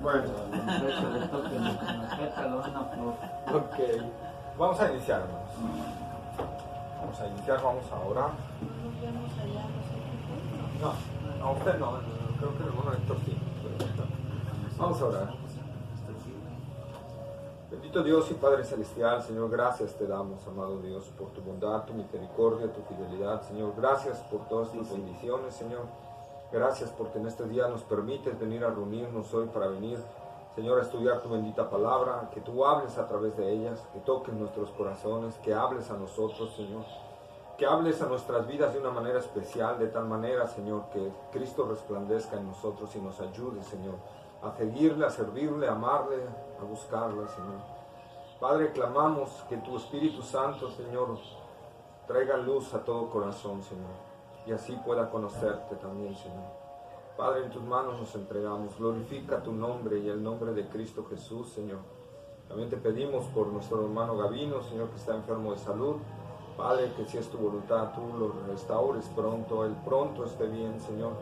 Bueno, Eso le toca en la pétalo una flor. ok. Vamos a iniciar, hermanos. Vamos a iniciar, vamos a orar. No, a usted no, creo que el hermano Héctor sí. Vamos a orar. Bendito Dios y Padre Celestial, Señor, gracias te damos, amado Dios, por tu bondad, tu misericordia, tu fidelidad, Señor. Gracias por todas tus bendiciones, Señor. Gracias porque en este día nos permites venir a reunirnos hoy para venir, Señor, a estudiar tu bendita palabra, que tú hables a través de ellas, que toques nuestros corazones, que hables a nosotros, Señor. Que hables a nuestras vidas de una manera especial, de tal manera, Señor, que Cristo resplandezca en nosotros y nos ayude, Señor, a seguirle, a servirle, a amarle, a buscarle, Señor. Padre, clamamos que tu Espíritu Santo, Señor, traiga luz a todo corazón, Señor, y así pueda conocerte también, Señor. Padre, en tus manos nos entregamos. Glorifica tu nombre y el nombre de Cristo Jesús, Señor. También te pedimos por nuestro hermano Gavino, Señor, que está enfermo de salud. Padre, que si es tu voluntad, tú lo restaures pronto, él pronto esté bien, Señor.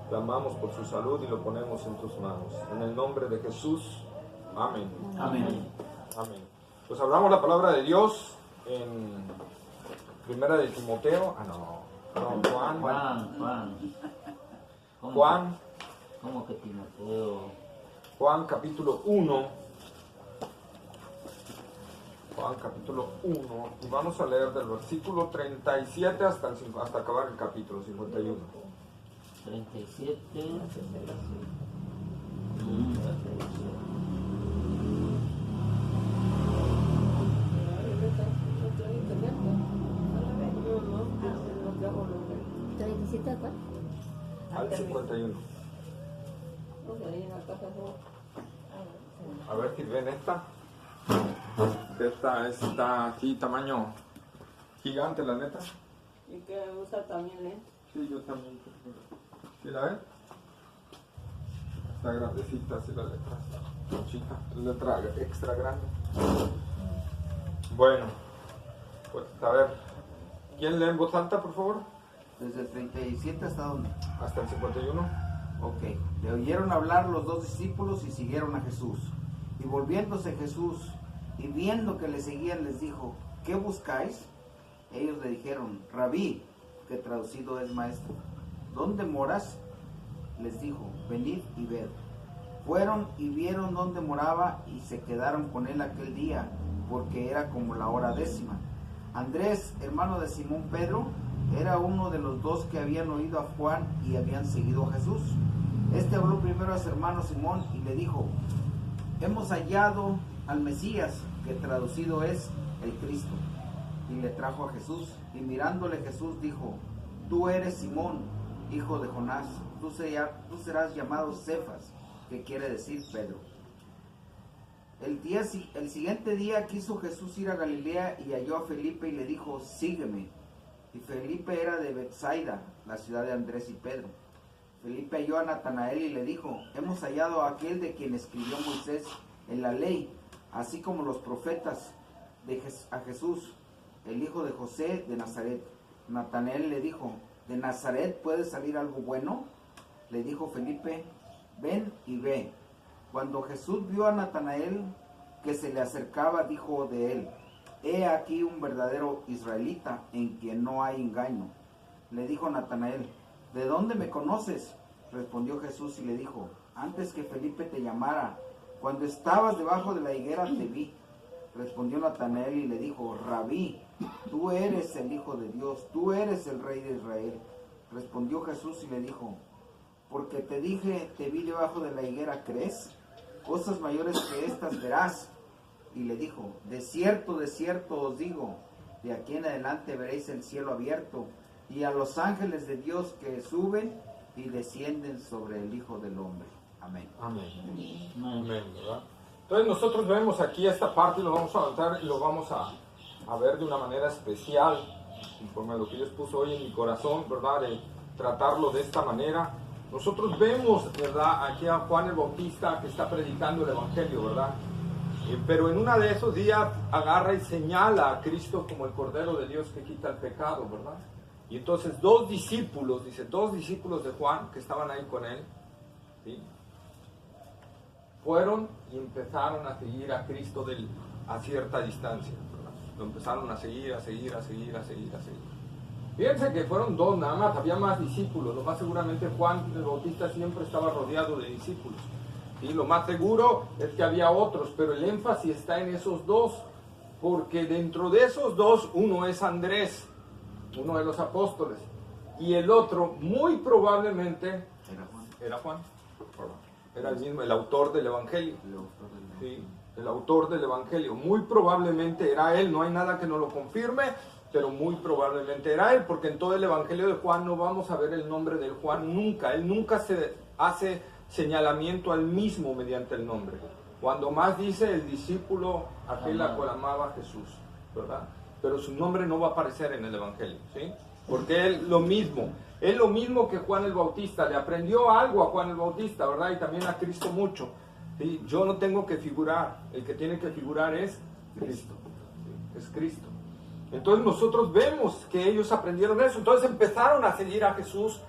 Clamamos por su salud y lo ponemos en tus manos. En el nombre de Jesús, amén. Amén. Amén. Pues hablamos la palabra de Dios en Primera de Timoteo. Juan. ¿Cómo que Timoteo? Juan capítulo 1. Juan capítulo 1. Y vamos a leer del versículo 37 hasta acabar el capítulo 51. 37. ¿37 cuál? Al 51. A ver si ven esta. Esta está aquí, tamaño gigante, la neta. ¿Y que usa también lentes? Sí, yo también. ¿Sí la ven? Está grandecita, así la letra. Chica, letra extra grande. Bueno, pues a ver. ¿Quién lee en voz alta, por favor? Desde el 37 hasta dónde? Hasta el 51. Ok. Le oyeron hablar los dos discípulos y siguieron a Jesús. Y volviéndose Jesús y viendo que le seguían, les dijo: ¿qué buscáis? Ellos le dijeron: Rabí, que traducido es maestro. ¿Dónde moras? Les dijo: venid y ved. Fueron y vieron dónde moraba y se quedaron con él aquel día, porque era como la hora 10. Andrés, hermano de Simón Pedro, era uno de los dos que habían oído a Juan y habían seguido a Jesús. Este habló primero a su hermano Simón y le dijo: hemos hallado al Mesías, que traducido es el Cristo. Y le trajo a Jesús, y mirándole Jesús dijo: tú eres Simón, hijo de Jonás, tú serás llamado Cefas, que quiere decir Pedro. El siguiente día quiso Jesús ir a Galilea y halló a Felipe y le dijo: sígueme. Y Felipe era de Betsaida, la ciudad de Andrés y Pedro. Felipe halló a Natanael y le dijo: hemos hallado a aquel de quien escribió Moisés en la ley, así como los profetas, a Jesús, el hijo de José de Nazaret. Natanael le dijo: ¿de Nazaret puede salir algo bueno? Le dijo Felipe: ven y ve. Cuando Jesús vio a Natanael que se le acercaba, dijo de él: he aquí un verdadero israelita, en quien no hay engaño. Le dijo Natanael: ¿de dónde me conoces? Respondió Jesús y le dijo: antes que Felipe te llamara, cuando estabas debajo de la higuera te vi. Respondió Natanael y le dijo: Rabí, tú eres el Hijo de Dios, tú eres el Rey de Israel. Respondió Jesús y le dijo: porque te dije, te vi debajo de la higuera, ¿crees? Cosas mayores que estas verás. Y le dijo: de cierto os digo, de aquí en adelante veréis el cielo abierto y a los ángeles de Dios que suben y descienden sobre el Hijo del Hombre. Amén. Amén. Amén, ¿verdad? Entonces nosotros vemos aquí esta parte y lo vamos a avanzar y lo vamos a ver de una manera especial, conforme a lo que Dios puso hoy en mi corazón, ¿verdad? De tratarlo de esta manera. Nosotros vemos, ¿verdad?, aquí a Juan el Bautista que está predicando el Evangelio, ¿verdad? Pero en uno de esos días agarra y señala a Cristo como el Cordero de Dios que quita el pecado, ¿verdad? Y entonces dos discípulos de Juan que estaban ahí con él, ¿sí?, fueron y empezaron a seguir a Cristo a cierta distancia, ¿verdad? Lo empezaron a seguir. Fíjense que fueron dos nada más, había más discípulos. Lo más seguramente Juan el Bautista siempre estaba rodeado de discípulos. ¿Sí? Lo más seguro es que había otros, pero el énfasis está en esos dos, porque dentro de esos dos, uno es Andrés, uno de los apóstoles, y el otro, muy probablemente, era Juan. Era el mismo, el autor del Evangelio. Sí, el autor del Evangelio. Muy probablemente era él, no hay nada que nos lo confirme, pero muy probablemente era él, porque en todo el Evangelio de Juan no vamos a ver el nombre de Juan nunca. Él nunca se hace señalamiento al mismo mediante el nombre. Cuando más dice el discípulo, aquel a cual amaba Jesús, ¿verdad? Pero su nombre no va a aparecer en el Evangelio, ¿sí? Porque él lo mismo que Juan el Bautista, le aprendió algo a Juan el Bautista, ¿verdad? Y también a Cristo mucho, ¿sí? Yo no tengo que figurar, el que tiene que figurar es Cristo, ¿sí? Es Cristo. Entonces nosotros vemos que ellos aprendieron eso, entonces empezaron a seguir a Jesús,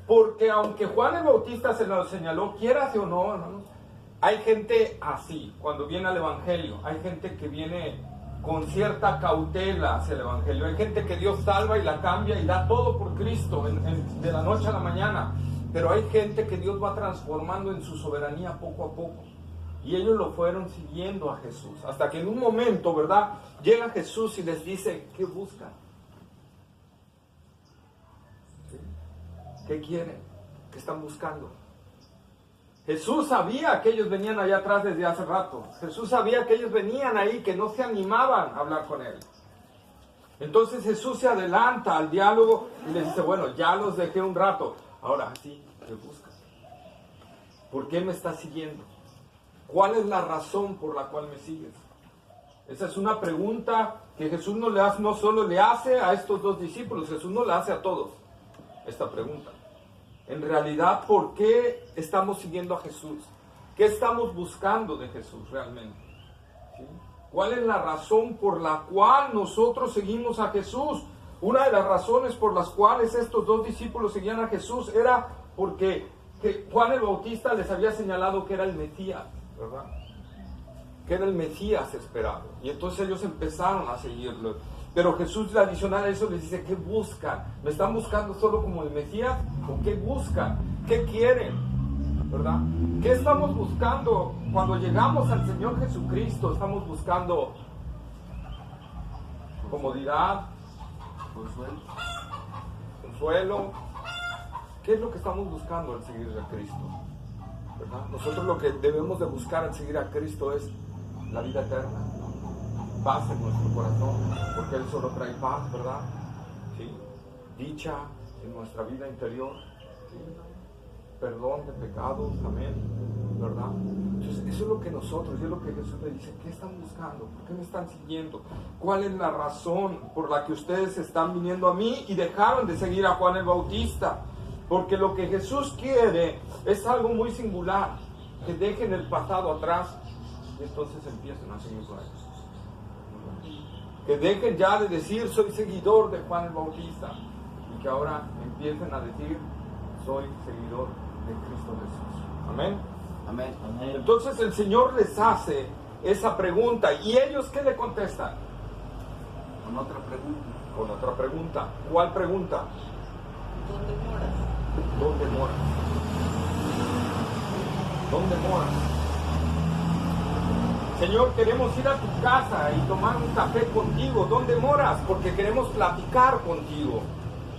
porque aunque Juan el Bautista se lo señaló, quieras o no, hermanos, hay gente así, cuando viene al Evangelio, hay gente que viene con cierta cautela hacia el Evangelio, hay gente que Dios salva y la cambia y da todo por Cristo de la noche a la mañana, pero hay gente que Dios va transformando en su soberanía poco a poco, y ellos lo fueron siguiendo a Jesús, hasta que en un momento, ¿verdad?, llega Jesús y les dice, ¿qué buscan? ¿Sí? ¿Qué quieren? ¿Qué están buscando? Jesús sabía que ellos venían allá atrás desde hace rato. Jesús sabía que ellos venían ahí, que no se animaban a hablar con él. Entonces Jesús se adelanta al diálogo y les dice, bueno, ya los dejé un rato. Ahora sí, ¿qué buscas? ¿Por qué me estás siguiendo? ¿Cuál es la razón por la cual me sigues? Esa es una pregunta que Jesús no solo le hace a estos dos discípulos, Jesús no la hace a todos, esta pregunta. En realidad, ¿por qué estamos siguiendo a Jesús? ¿Qué estamos buscando de Jesús realmente? ¿Sí? ¿Cuál es la razón por la cual nosotros seguimos a Jesús? Una de las razones por las cuales estos dos discípulos seguían a Jesús era porque Juan el Bautista les había señalado que era el Mesías, ¿verdad? Que era el Mesías esperado. Y entonces ellos empezaron a seguirlo. Pero Jesús, adicional a eso, les dice, ¿qué buscan? ¿Me están buscando solo como el Mesías? ¿O qué buscan? ¿Qué quieren? ¿Verdad? ¿Qué estamos buscando cuando llegamos al Señor Jesucristo? ¿Estamos buscando comodidad? ¿Consuelo? ¿Qué es lo que estamos buscando al seguir a Cristo? ¿Verdad? Nosotros lo que debemos de buscar al seguir a Cristo es la vida eterna, paz en nuestro corazón, porque Él solo trae paz, ¿verdad? ¿Sí? Dicha en nuestra vida interior, ¿sí? Perdón de pecados, amén, ¿verdad? Entonces eso es lo que nosotros, es lo que Jesús le dice, ¿qué están buscando? ¿Por qué me están siguiendo? ¿Cuál es la razón por la que ustedes están viniendo a mí y dejaron de seguir a Juan el Bautista? Porque lo que Jesús quiere es algo muy singular, que dejen el pasado atrás y entonces empiecen a seguir con Él. Que dejen ya de decir soy seguidor de Juan el Bautista y que ahora empiecen a decir soy seguidor de Cristo Jesús. Amén. Amén. Amén. Entonces el Señor les hace esa pregunta y ellos ¿qué le contestan? Con otra pregunta. Con otra pregunta. ¿Cuál pregunta? ¿Dónde moras? ¿Dónde moras? ¿Dónde moras? Señor, queremos ir a tu casa y tomar un café contigo. ¿Dónde moras? Porque queremos platicar contigo.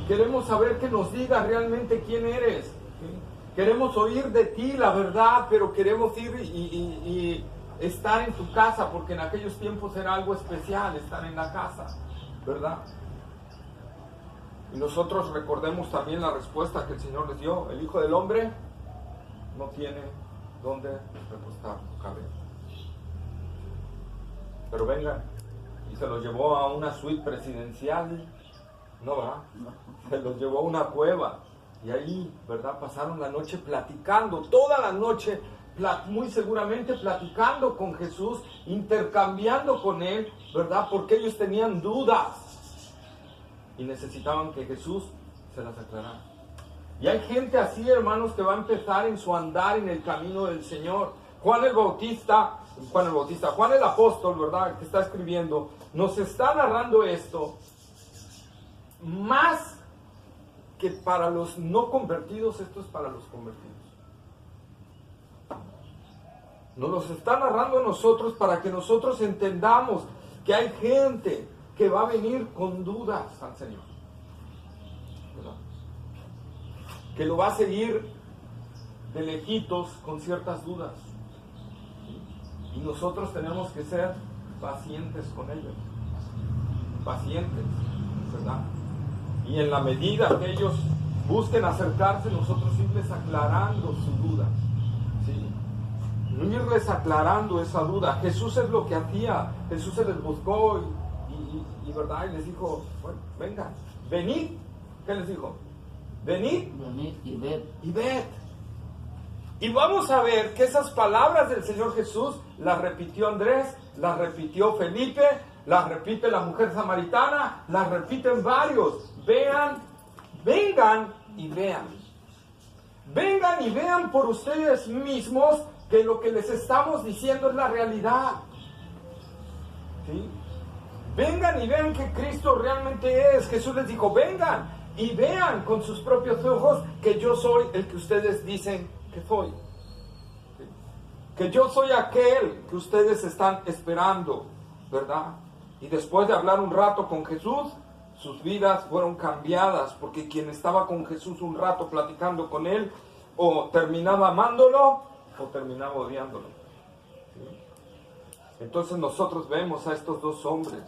Queremos saber que nos digas realmente quién eres. ¿Sí? Queremos oír de ti la verdad, pero queremos ir y estar en tu casa, porque en aquellos tiempos era algo especial estar en la casa, ¿verdad? Y nosotros recordemos también la respuesta que el Señor les dio. El Hijo del Hombre no tiene dónde recostar su cabeza. Pero venga, y se los llevó a una suite presidencial, no, ¿verdad? Se los llevó a una cueva, y ahí, ¿verdad? Pasaron la noche platicando, toda la noche, muy seguramente platicando con Jesús, intercambiando con Él, ¿verdad? Porque ellos tenían dudas, y necesitaban que Jesús se las aclarara. Y hay gente así, hermanos, que va a empezar en su andar en el camino del Señor. Juan el apóstol, ¿verdad?, que está escribiendo, nos está narrando esto más que para los no convertidos, esto es para los convertidos. Nos los está narrando a nosotros para que nosotros entendamos que hay gente que va a venir con dudas al Señor, ¿verdad?, que lo va a seguir de lejitos con ciertas dudas. Y nosotros tenemos que ser pacientes con ellos. Pacientes, ¿verdad? Y en la medida que ellos busquen acercarse, nosotros irles aclarando su duda. ¿Sí? Irles aclarando esa duda. Jesús es lo que hacía. Jesús se les buscó y ¿verdad? Y les dijo, bueno, vengan, venid. ¿Qué les dijo? Venid. Venid y ved. Y ved. Y vamos a ver que esas palabras del Señor Jesús las repitió Andrés, las repitió Felipe, las repite la mujer samaritana, las repiten varios. Vean, vengan y vean. Vengan y vean por ustedes mismos que lo que les estamos diciendo es la realidad. ¿Sí? Vengan y vean que Cristo realmente es. Jesús les dijo, vengan y vean con sus propios ojos que yo soy el que ustedes dicen que soy. ¿Sí? Que yo soy aquel que ustedes están esperando, ¿verdad? Y después de hablar un rato con Jesús, sus vidas fueron cambiadas, porque quien estaba con Jesús un rato platicando con él, o terminaba amándolo, o terminaba odiándolo. ¿Sí? Entonces nosotros vemos a estos dos hombres,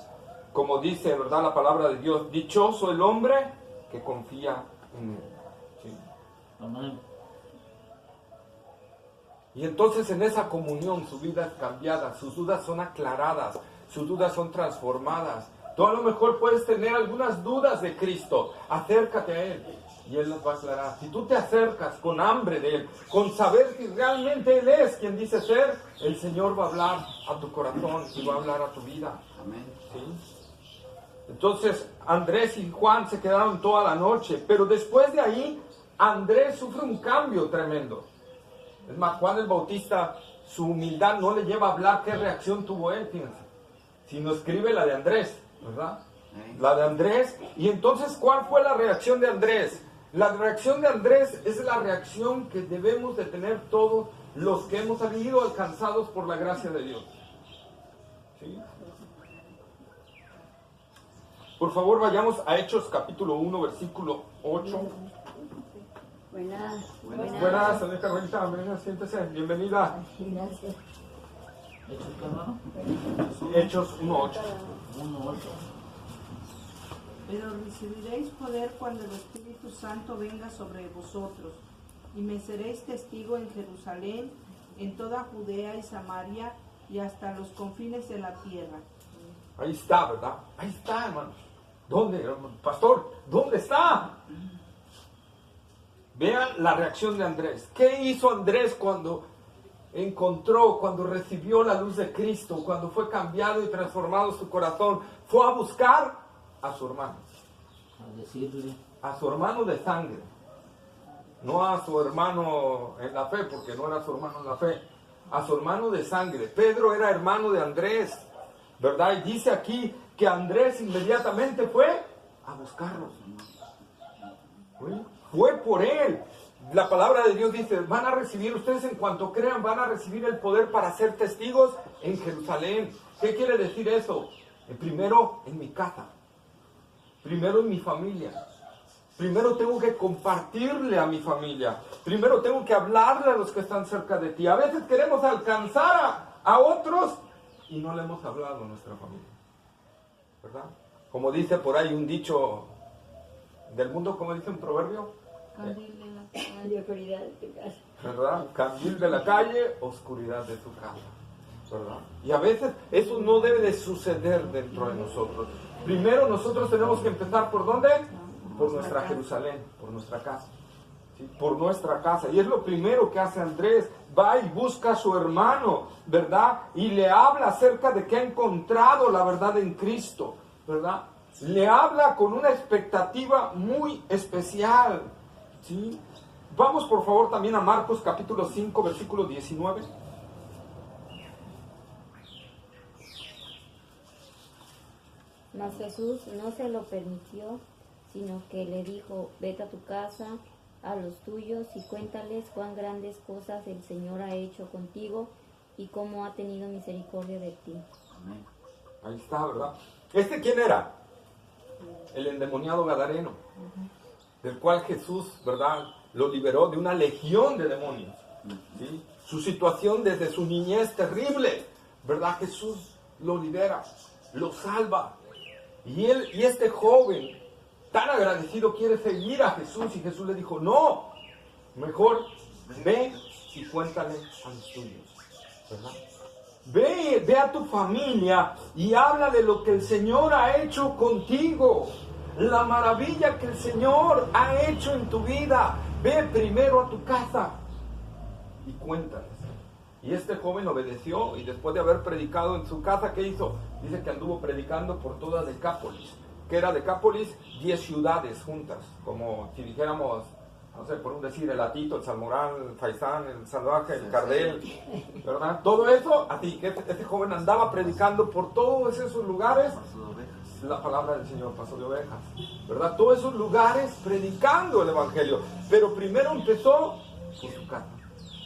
como dice, ¿verdad?, la palabra de Dios, dichoso el hombre que confía en él. ¿Sí? Amén. Y entonces en esa comunión su vida es cambiada, sus dudas son aclaradas, sus dudas son transformadas. Tú a lo mejor puedes tener algunas dudas de Cristo, acércate a Él y Él las va a aclarar. Si tú te acercas con hambre de Él, con saber que realmente Él es quien dice ser, el Señor va a hablar a tu corazón y va a hablar a tu vida. Amén. ¿Sí? Entonces Andrés y Juan se quedaron toda la noche, pero después de ahí Andrés sufre un cambio tremendo. Es más, Juan el Bautista, su humildad no le lleva a hablar qué reacción tuvo él, fíjense, sino escribe la de Andrés, ¿verdad? La de Andrés. Y entonces, ¿cuál fue la reacción de Andrés? La reacción de Andrés es la reacción que debemos de tener todos los que hemos salido alcanzados por la gracia de Dios. ¿Sí? Por favor, vayamos a Hechos capítulo 1, versículo 8. Buenas, señora Carmelita, venga, siéntese, bienvenida. Gracias. ¿Hechos qué, hermano? Hechos 1:8. 1:8. Pero recibiréis poder cuando el Espíritu Santo venga sobre vosotros, y me seréis testigo en Jerusalén, en toda Judea y Samaria, y hasta los confines de la tierra. Ahí está, ¿verdad? Ahí está, hermanos. ¿Dónde, hermano? Pastor? ¿Dónde está? Vean la reacción de Andrés. ¿Qué hizo Andrés cuando cuando recibió la luz de Cristo, cuando fue cambiado y transformado su corazón? Fue a buscar a su hermano. A decirle. A su hermano de sangre. No a su hermano en la fe, porque no era su hermano en la fe. A su hermano de sangre. Pedro era hermano de Andrés, ¿verdad? Y dice aquí que Andrés inmediatamente fue a buscarlos. ¿Sí? Fue por él. La palabra de Dios dice, van a recibir, ustedes en cuanto crean, van a recibir el poder para ser testigos en Jerusalén. ¿Qué quiere decir eso? Primero en mi casa. Primero en mi familia. Primero tengo que compartirle a mi familia. Primero tengo que hablarle a los que están cerca de ti. A veces queremos alcanzar a otros y no le hemos hablado a nuestra familia. ¿Verdad? Como dice por ahí un dicho del mundo, como dice un proverbio. Candil en la De oscuridad de tu casa. ¿Verdad? Candil de la calle, oscuridad de tu casa. ¿Verdad? Y a veces eso no debe de suceder dentro de nosotros. Primero nosotros tenemos que empezar ¿por dónde? Por nuestra Jerusalén, por nuestra casa. ¿Sí? Por nuestra casa. Y es lo primero que hace Andrés. Va y busca a su hermano, ¿verdad? Y le habla acerca de que ha encontrado la verdad en Cristo, ¿verdad? Le habla con una expectativa muy especial, ¿sí? Vamos por favor también a Marcos capítulo 5, versículo 19. Mas Jesús no se lo permitió, sino que le dijo, vete a tu casa, a los tuyos, y cuéntales cuán grandes cosas el Señor ha hecho contigo y cómo ha tenido misericordia de ti. Amén. Ahí está, ¿verdad? ¿Este quién era? El endemoniado gadareno, del cual Jesús, ¿verdad?, lo liberó de una legión de demonios. ¿Sí? Su situación desde su niñez terrible, ¿verdad? Jesús lo libera, lo salva. Y este joven, tan agradecido, quiere seguir a Jesús. Y Jesús le dijo, no, mejor ve y cuéntale a los tuyos, ¿verdad? Ve a tu familia y habla de lo que el Señor ha hecho contigo. La maravilla que el Señor ha hecho en tu vida. Ve primero a tu casa y cuéntales. Y este joven obedeció, y después de haber predicado en su casa, ¿qué hizo? Dice que anduvo predicando por toda Decápolis. ¿Qué era Decápolis? 10 ciudades juntas, como si dijéramos, no sé, por un decir, el Atito, el Salmorán, el Faisán, el Salvaje, el Cardel, ¿verdad? Todo eso, así que este joven andaba predicando por todos esos lugares. La palabra del Señor, paso de ovejas, ¿verdad? Todos esos lugares predicando el Evangelio. Pero primero empezó por su casa.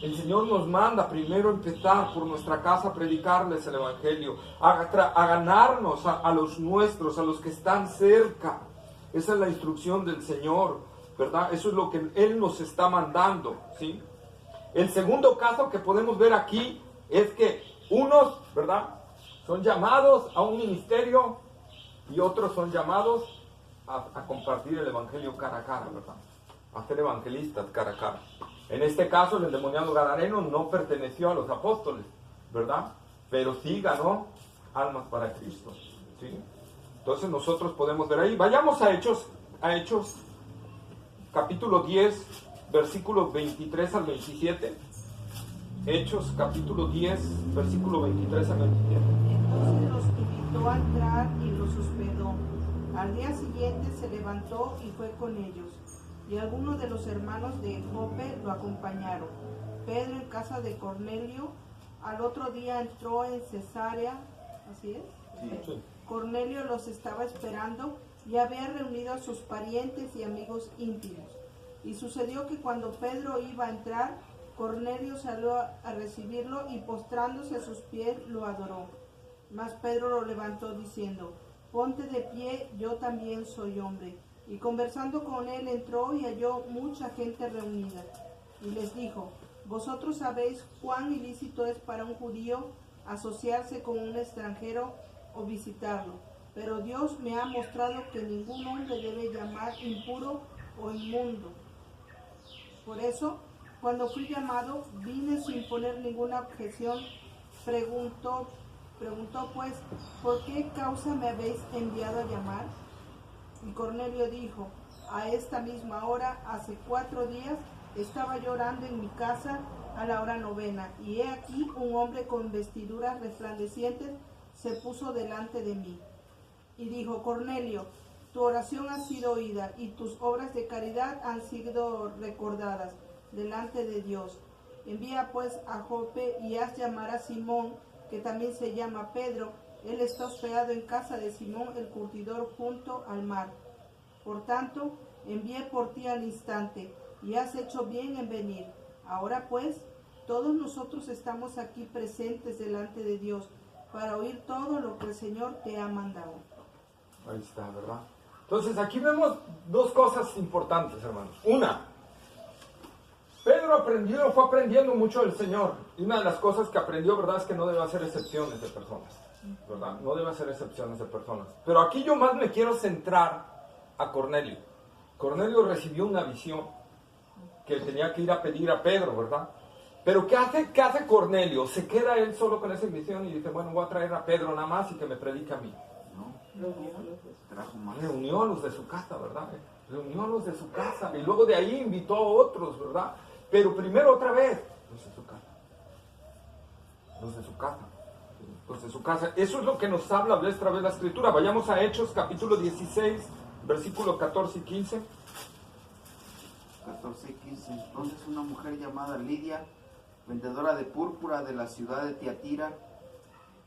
El Señor nos manda primero empezar por nuestra casa a predicarles el Evangelio, a ganarnos a los nuestros, a los que están cerca. Esa es la instrucción del Señor, ¿verdad? Eso es lo que Él nos está mandando, ¿sí? El segundo caso que podemos ver aquí es que unos, ¿verdad?, son llamados a un ministerio y otros son llamados a compartir el Evangelio cara a cara, ¿verdad? A ser evangelistas cara a cara. En este caso, el endemoniado gadareno no perteneció a los apóstoles, ¿verdad? Pero sí ganó almas para Cristo, ¿sí? Entonces nosotros podemos ver ahí. Vayamos a Hechos, capítulo 10, versículos 23 al 27. Hechos, capítulo 10, versículo 23 al 27. Entonces los invitó a entrar y los hospedó. Al día siguiente se levantó y fue con ellos. Y algunos de los hermanos de Jope lo acompañaron. Pedro en casa de Cornelio. Al otro día entró en Cesarea. ¿Así es? Sí. Cornelio los estaba esperando y había reunido a sus parientes y amigos íntimos. Y sucedió que cuando Pedro iba a entrar, Cornelio salió a recibirlo y postrándose a sus pies lo adoró. Mas Pedro lo levantó diciendo, ponte de pie, yo también soy hombre. Y conversando con él entró y halló mucha gente reunida. Y les dijo, vosotros sabéis cuán ilícito es para un judío asociarse con un extranjero o visitarlo. Pero Dios me ha mostrado que ningún hombre debe llamar impuro o inmundo. Por eso, cuando fui llamado, vine sin poner ninguna objeción. Preguntó pues, ¿por qué causa me habéis enviado a llamar? Y Cornelio dijo, a esta misma hora, hace 4 días, estaba llorando en mi casa a la hora 9, y he aquí un hombre con vestiduras resplandecientes se puso delante de mí. Y dijo, Cornelio, tu oración ha sido oída, y tus obras de caridad han sido recordadas delante de Dios. Envía pues a Jope y haz llamar a Simón, que también se llama Pedro. Él está hospedado en casa de Simón el curtidor junto al mar. Por tanto, envié por ti al instante, y has hecho bien en venir. Ahora pues, todos nosotros estamos aquí presentes delante de Dios, para oír todo lo que el Señor te ha mandado. Ahí está, ¿verdad? Entonces aquí vemos 2 cosas importantes, hermanos. Una, Pedro fue aprendiendo mucho del Señor. Y una de las cosas que aprendió, ¿verdad?, es que no debe hacer excepciones de personas, ¿verdad? No debe hacer excepciones de personas. Pero aquí yo más me quiero centrar a Cornelio. Cornelio recibió una visión que tenía que ir a pedir a Pedro, ¿verdad? Pero ¿qué hace Cornelio? Se queda él solo con esa visión y dice, bueno, voy a traer a Pedro nada más y que me predique a mí. Reunió a los de su casa, ¿verdad? Reunió a los de su casa y luego de ahí invitó a otros, ¿verdad? Pero primero otra vez, los de su casa. Los de su casa. Los de su casa. Eso es lo que nos habla de esta vez la Escritura. Vayamos a Hechos, capítulo 16, versículos 14 y 15. 14 y 15. Entonces una mujer llamada Lidia, vendedora de púrpura de la ciudad de Tiatira,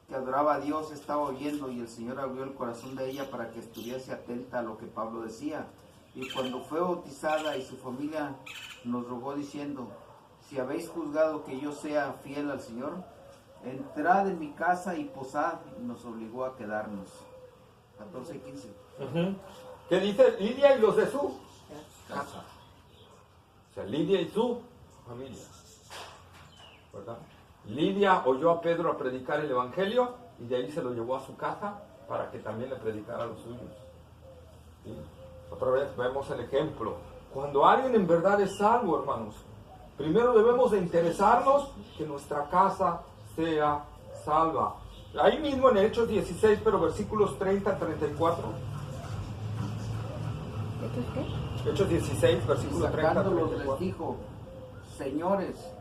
que adoraba a Dios, estaba oyendo, y el Señor abrió el corazón de ella para que estuviese atenta a lo que Pablo decía. Y cuando fue bautizada y su familia nos rogó diciendo: si habéis juzgado que yo sea fiel al Señor, entrad en mi casa y posad, y nos obligó a quedarnos. 14 y 15. ¿Qué dice? Lidia y los de su casa. O sea, Lidia y su familia, ¿verdad? Lidia oyó a Pedro a predicar el evangelio y de ahí se lo llevó a su casa para que también le predicara a los suyos. ¿Sí? Otra vez vemos el ejemplo. Cuando alguien en verdad es salvo, hermanos, primero debemos de interesarnos que nuestra casa sea salva. Ahí mismo en Hechos 16, pero versículos 30 a 34. ¿Esto es qué? Hechos 16, versículos 30 a Sacándolos 34. les dijo: señores,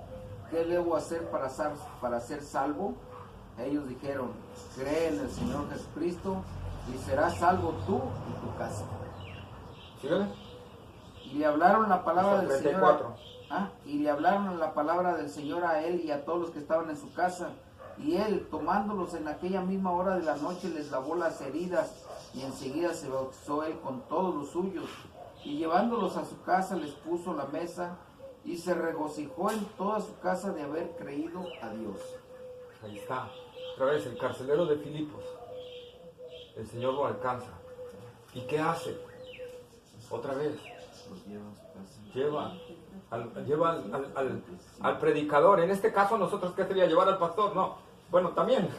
¿qué debo hacer para ser salvo? Ellos dijeron: cree en el Señor Jesucristo y serás salvo tú y tu casa. Síguele. Y le hablaron la palabra del 34. Señor. Y le hablaron la palabra del Señor a él y a todos los que estaban en su casa. Y él, tomándolos en aquella misma hora de la noche, les lavó las heridas, y enseguida se bautizó él con todos los suyos. Y llevándolos a su casa, les puso la mesa, y se regocijó en toda su casa de haber creído a Dios. Ahí está. Otra vez, el carcelero de Filipos. El Señor lo alcanza. ¿Y qué hace? Otra vez. Los lleva a su casa. Lleva al predicador. En este caso, nosotros, ¿qué sería? ¿Llevar al pastor? No. Bueno, también.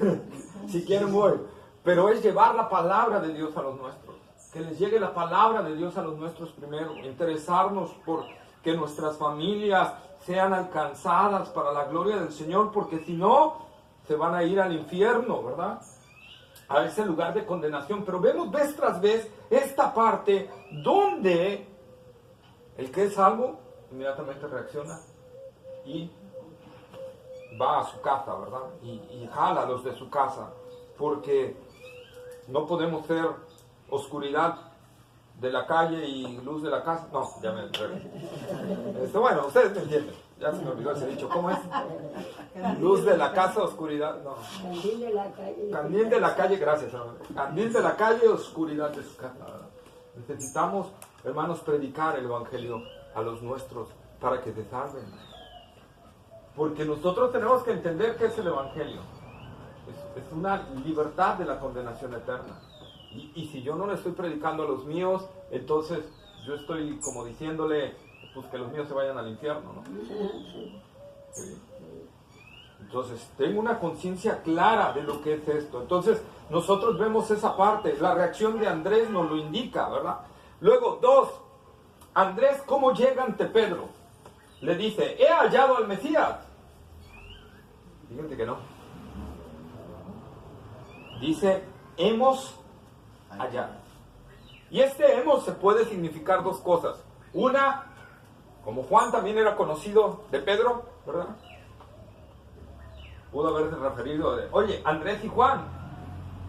Si quieren, voy. Pero es llevar la palabra de Dios a los nuestros. Que les llegue la palabra de Dios a los nuestros primero. Interesarnos por que nuestras familias sean alcanzadas para la gloria del Señor, porque si no, se van a ir al infierno, ¿verdad? A ese lugar de condenación. Pero vemos vez tras vez esta parte donde el que es salvo inmediatamente reacciona y va a su casa, ¿verdad? Y jala a los de su casa, porque no podemos ser oscuridad de la calle y luz de la casa. No, ya me bueno, ustedes me entienden. Ya se me olvidó ese dicho. ¿Cómo es? Luz de la casa, oscuridad. No. Candil de la calle. Candil de la calle, gracias, hermano. Candil de la calle, oscuridad de su casa, ¿verdad? Necesitamos, hermanos, predicar el evangelio a los nuestros para que se salven. Porque nosotros tenemos que entender qué es el evangelio. Es una libertad de la condenación eterna. Y si yo no le estoy predicando a los míos, entonces yo estoy como diciéndole, pues que los míos se vayan al infierno, ¿no? Sí. Entonces, tengo una conciencia clara de lo que es esto. Entonces, nosotros vemos esa parte. La reacción de Andrés nos lo indica, ¿verdad? Luego, 2. Andrés, ¿cómo llega ante Pedro? Le dice: he hallado al Mesías. Fíjate que no. Dice: hemos hallado. Y este hemos se puede significar dos cosas. Una, como Juan también era conocido de Pedro, ¿verdad? Pudo haberse referido de: oye, Andrés y Juan.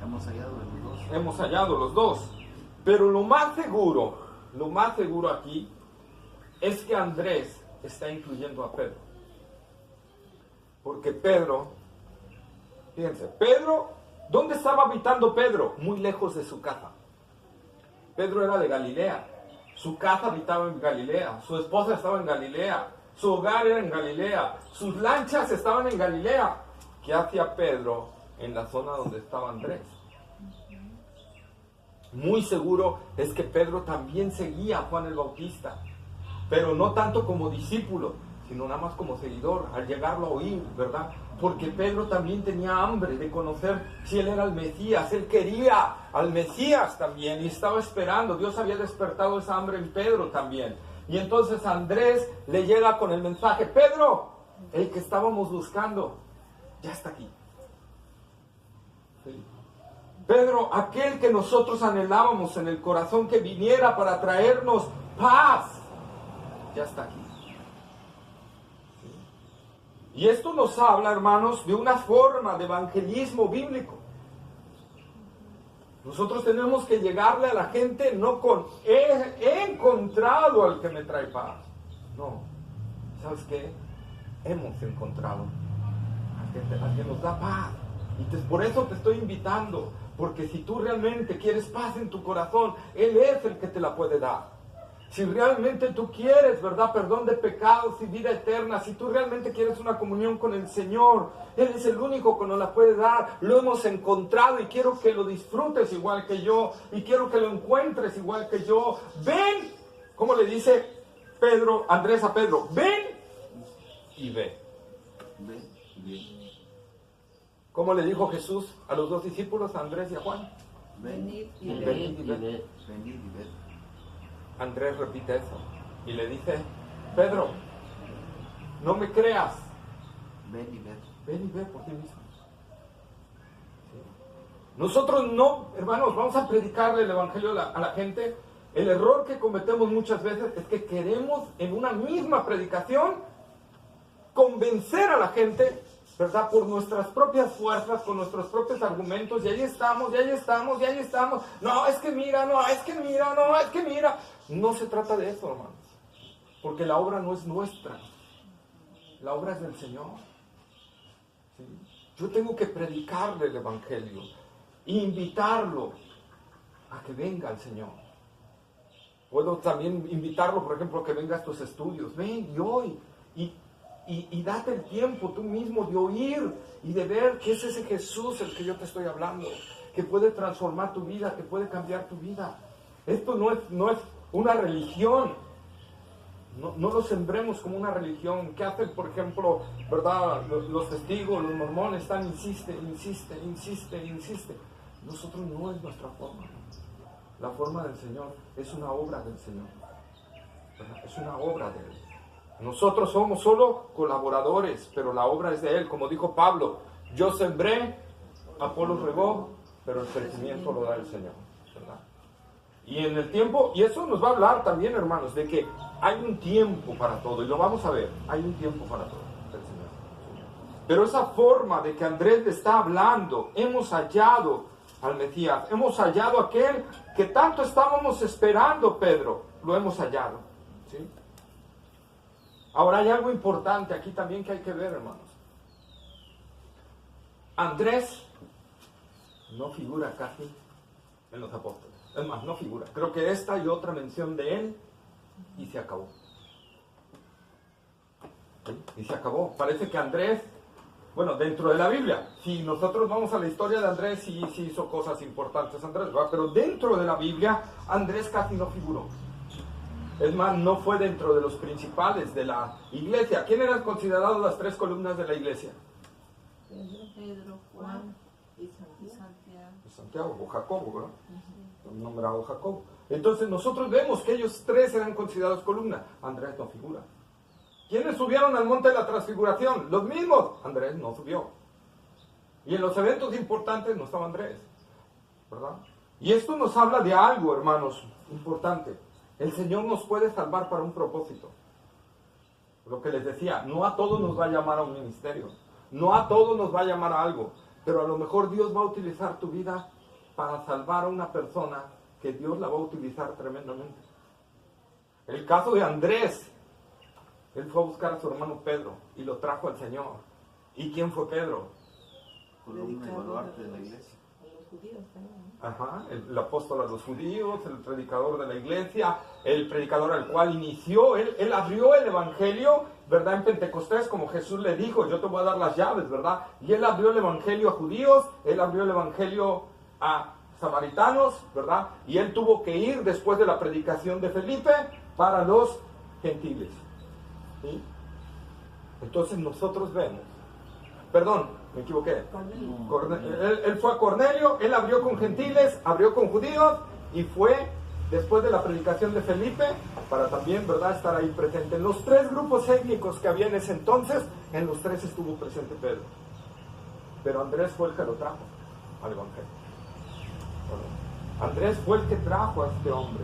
Hemos hallado los dos. Hemos hallado los dos. Pero lo más seguro aquí es que Andrés está incluyendo a Pedro. Porque Pedro, fíjense, Pedro, ¿dónde estaba habitando Pedro? Muy lejos de su casa. Pedro era de Galilea. Su casa habitaba en Galilea. Su esposa estaba en Galilea. Su hogar era en Galilea. Sus lanchas estaban en Galilea. ¿Qué hacía Pedro en la zona donde estaba Andrés? Muy seguro es que Pedro también seguía a Juan el Bautista, pero no tanto como discípulo, sino nada más como seguidor, al llegarlo a oír, ¿verdad? Porque Pedro también tenía hambre de conocer si él era el Mesías. Él quería al Mesías también y estaba esperando. Dios había despertado esa hambre en Pedro también. Y entonces Andrés le llega con el mensaje: Pedro, el que estábamos buscando, ya está aquí. Sí. Pedro, aquel que nosotros anhelábamos en el corazón que viniera para traernos paz, ya está aquí. Y esto nos habla, hermanos, de una forma de evangelismo bíblico. Nosotros tenemos que llegarle a la gente no con he encontrado al que me trae paz. No, ¿sabes qué? Hemos encontrado al que nos da paz. Por eso te estoy invitando, porque si tú realmente quieres paz en tu corazón, Él es el que te la puede dar. Si realmente tú quieres, ¿verdad?, perdón de pecados y vida eterna, si tú realmente quieres una comunión con el Señor, Él es el único que nos la puede dar. Lo hemos encontrado y quiero que lo disfrutes igual que yo, y quiero que lo encuentres igual que yo. Ven, como le dice Andrés a Pedro, ven y ve. Ven y ve. ¿Cómo le dijo Jesús a los dos discípulos, a Andrés y a Juan? Venid y Y ved. ve, y ve. Venid y ved. Andrés repite eso y le dice, Pedro, no me creas, Ven y ved. ven y ve por ti mismo. ¿Sí? Nosotros no, hermanos, vamos a predicarle el evangelio a la gente. El error que cometemos muchas veces es que queremos en una misma predicación convencer a la gente, ¿verdad?, por nuestras propias fuerzas, con nuestros propios argumentos, y ahí estamos. No, es que mira, no, es que mira, no, es que mira. No se trata de eso, hermanos, porque la obra no es nuestra, la obra es del Señor. ¿Sí? Yo tengo que predicarle el evangelio, invitarlo a que venga al Señor. Puedo también invitarlo, por ejemplo, a que venga a estos estudios. Ven y oí. Y date el tiempo tú mismo de oír y de ver que es ese Jesús el que yo te estoy hablando, que puede transformar tu vida, que puede cambiar tu vida. Esto no es una religión. No lo sembremos como una religión. ¿Qué hacen, por ejemplo, verdad, los testigos, los mormones? Insisten. Nosotros no es nuestra forma. La forma del Señor es una obra del Señor, ¿verdad? Es una obra de Él. Nosotros somos solo colaboradores, pero la obra es de Él. Como dijo Pablo, yo sembré, Apolos regó, pero el crecimiento lo da el Señor, ¿verdad? Y en el tiempo, y eso nos va a hablar también, hermanos, de que hay un tiempo para todo, y lo vamos a ver, hay un tiempo para todo, el Señor. Pero esa forma de que Andrés le está hablando, hemos hallado al Mesías, hemos hallado aquel que tanto estábamos esperando, Pedro, lo hemos hallado, ¿sí? Ahora hay algo importante aquí también que hay que ver, hermanos. Andrés no figura casi en los apóstoles. Es más, no figura. Creo que esta y otra mención de él y se acabó. ¿Sí? Y se acabó. Parece que Andrés, bueno, dentro de la Biblia, si nosotros vamos a la historia de Andrés, sí hizo cosas importantes Andrés, ¿verdad? Pero dentro de la Biblia, Andrés casi no figuró. Es más, no fue dentro de los principales de la iglesia. ¿Quién eran considerados las tres columnas de la iglesia? Pedro, Juan y Santiago. Santiago o Jacobo, ¿verdad? Nombrado Jacobo. Entonces nosotros vemos que ellos tres eran considerados columnas. Andrés no figura. ¿Quiénes subieron al monte de la transfiguración? Los mismos. Andrés no subió. Y en los eventos importantes no estaba Andrés, ¿verdad? Y esto nos habla de algo, hermanos, importante. El Señor nos puede salvar para un propósito. Lo que les decía, no a todos nos va a llamar a un ministerio, no a todos nos va a llamar a algo, pero a lo mejor Dios va a utilizar tu vida para salvar a una persona que Dios la va a utilizar tremendamente. El caso de Andrés, él fue a buscar a su hermano Pedro y lo trajo al Señor. ¿Y quién fue Pedro? Columna y baluarte de la iglesia. Ajá, el apóstol a los judíos, el predicador de la iglesia, el predicador al cual inició, él abrió el evangelio, ¿verdad? En Pentecostés, como Jesús le dijo, yo te voy a dar las llaves, ¿verdad? Y él abrió el evangelio a judíos, él abrió el evangelio a samaritanos, ¿verdad? Y él tuvo que ir después de la predicación de Felipe para los gentiles, ¿sí? Entonces nosotros vemos, perdón, me equivoqué. Él fue a Cornelio, él abrió con gentiles, abrió con judíos y fue después de la predicación de Felipe para también, ¿verdad?, estar ahí presente. En los tres grupos étnicos que había en ese entonces, en los tres estuvo presente Pedro. Pero Andrés fue el que lo trajo al evangelio. Andrés fue el que trajo a este hombre.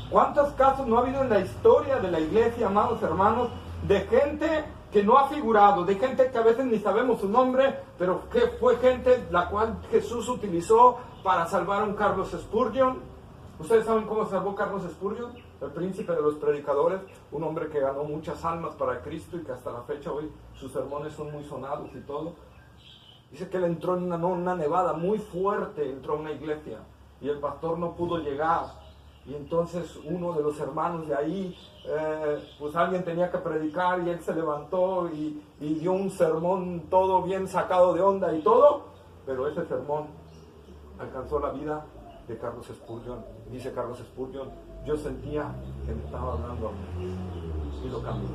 ¿Cuántos casos no ha habido en la historia de la iglesia, amados hermanos, de gente que no ha figurado, de gente que a veces ni sabemos su nombre, pero que fue gente la cual Jesús utilizó para salvar a un Carlos Spurgeon? ¿Ustedes saben cómo salvó Carlos Spurgeon? El príncipe de los predicadores, un hombre que ganó muchas almas para Cristo y que hasta la fecha hoy sus sermones son muy sonados y todo. Dice que él entró en una nevada muy fuerte, entró a una iglesia y el pastor no pudo llegar. Y entonces uno de los hermanos de ahí, pues alguien tenía que predicar y él se levantó y dio un sermón todo bien sacado de onda y todo, pero ese sermón alcanzó la vida de Carlos Spurgeon. Dice Carlos Spurgeon, yo sentía que me estaba hablando a mí y lo cambió.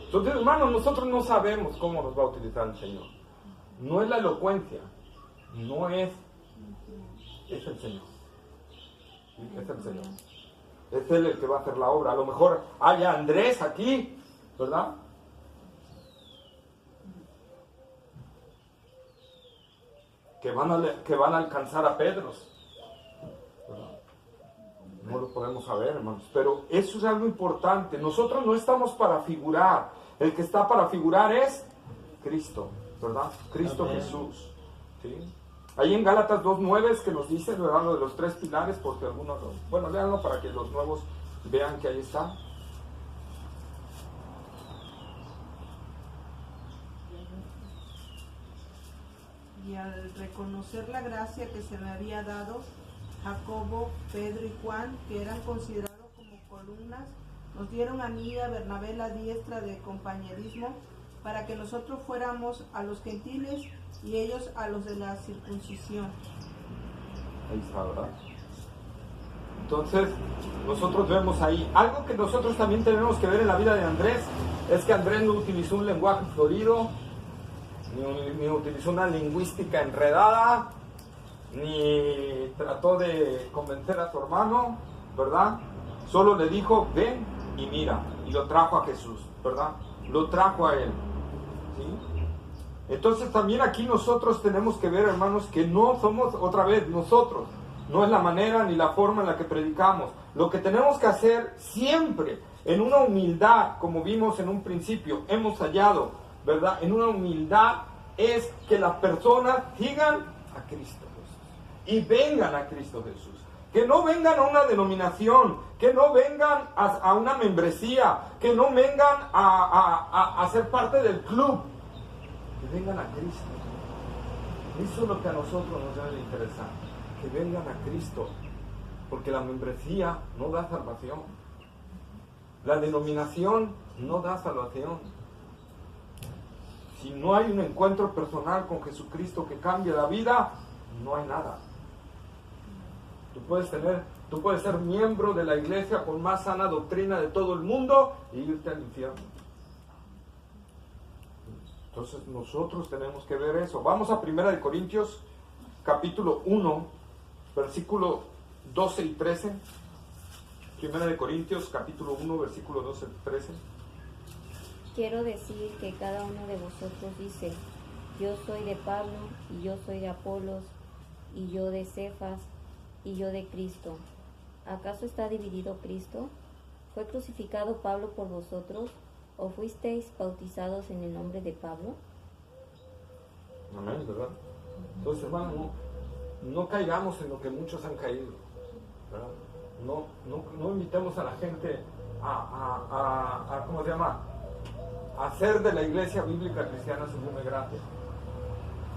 Entonces, hermanos, nosotros no sabemos cómo nos va a utilizar el Señor. No es la elocuencia, no es el Señor. Es el Señor. Es Él el que va a hacer la obra. A lo mejor haya Andrés aquí, ¿verdad? Que van a alcanzar a Pedros, ¿verdad? No lo podemos saber, hermanos. Pero eso es algo importante. Nosotros no estamos para figurar. El que está para figurar es Cristo, ¿verdad? Cristo Amén. Jesús. ¿Sí? Ahí en Gálatas 2:9 es que nos dice, ¿verdad? Lo de los 3 pilares, porque algunos, bueno, léanlo para que los nuevos vean que ahí está. Y al reconocer la gracia que se me había dado, Jacobo, Pedro y Juan, que eran considerados como columnas, nos dieron a mí y a Bernabé la diestra de compañerismo, para que nosotros fuéramos a los gentiles y ellos a los de la circuncisión. Ahí está, ¿verdad? Entonces, nosotros vemos ahí, algo que nosotros también tenemos que ver en la vida de Andrés, es que Andrés no utilizó un lenguaje florido, ni utilizó una lingüística enredada, ni trató de convencer a su hermano, ¿verdad? Solo le dijo, ven y mira, y lo trajo a Jesús, ¿verdad? Lo trajo a él, ¿sí? Entonces también aquí nosotros tenemos que ver, hermanos, que no somos, otra vez, nosotros, no es la manera ni la forma en la que predicamos. Lo que tenemos que hacer siempre, en una humildad, como vimos en un principio, hemos hallado, ¿verdad? En una humildad es que las personas sigan a Cristo Jesús y vengan a Cristo Jesús. Que no vengan a una denominación, que no vengan a una membresía, que no vengan a ser parte del club, que vengan a Cristo. Eso es lo que a nosotros nos debe interesar, que vengan a Cristo, porque la membresía no da salvación, la denominación no da salvación. Si no hay un encuentro personal con Jesucristo que cambie la vida, no hay nada. Tú puedes ser miembro de la iglesia con más sana doctrina de todo el mundo y irte al infierno. Entonces nosotros tenemos que ver eso. Vamos a 1 Corintios capítulo 1, versículo 12 y 13. 1 Corintios capítulo 1, versículo 12 y 13. Quiero decir que cada uno de vosotros dice, yo soy de Pablo, y yo soy de Apolos, y yo de Cefas, y yo de Cristo. ¿Acaso está dividido Cristo? ¿Fue crucificado Pablo por vosotros? ¿O fuisteis bautizados en el nombre de Pablo? Amén, ¿verdad? Entonces, hermano, no caigamos en lo que muchos han caído, ¿verdad? No invitemos a la gente a ¿cómo se llama? A hacer de la iglesia bíblica cristiana Sublime Gracia,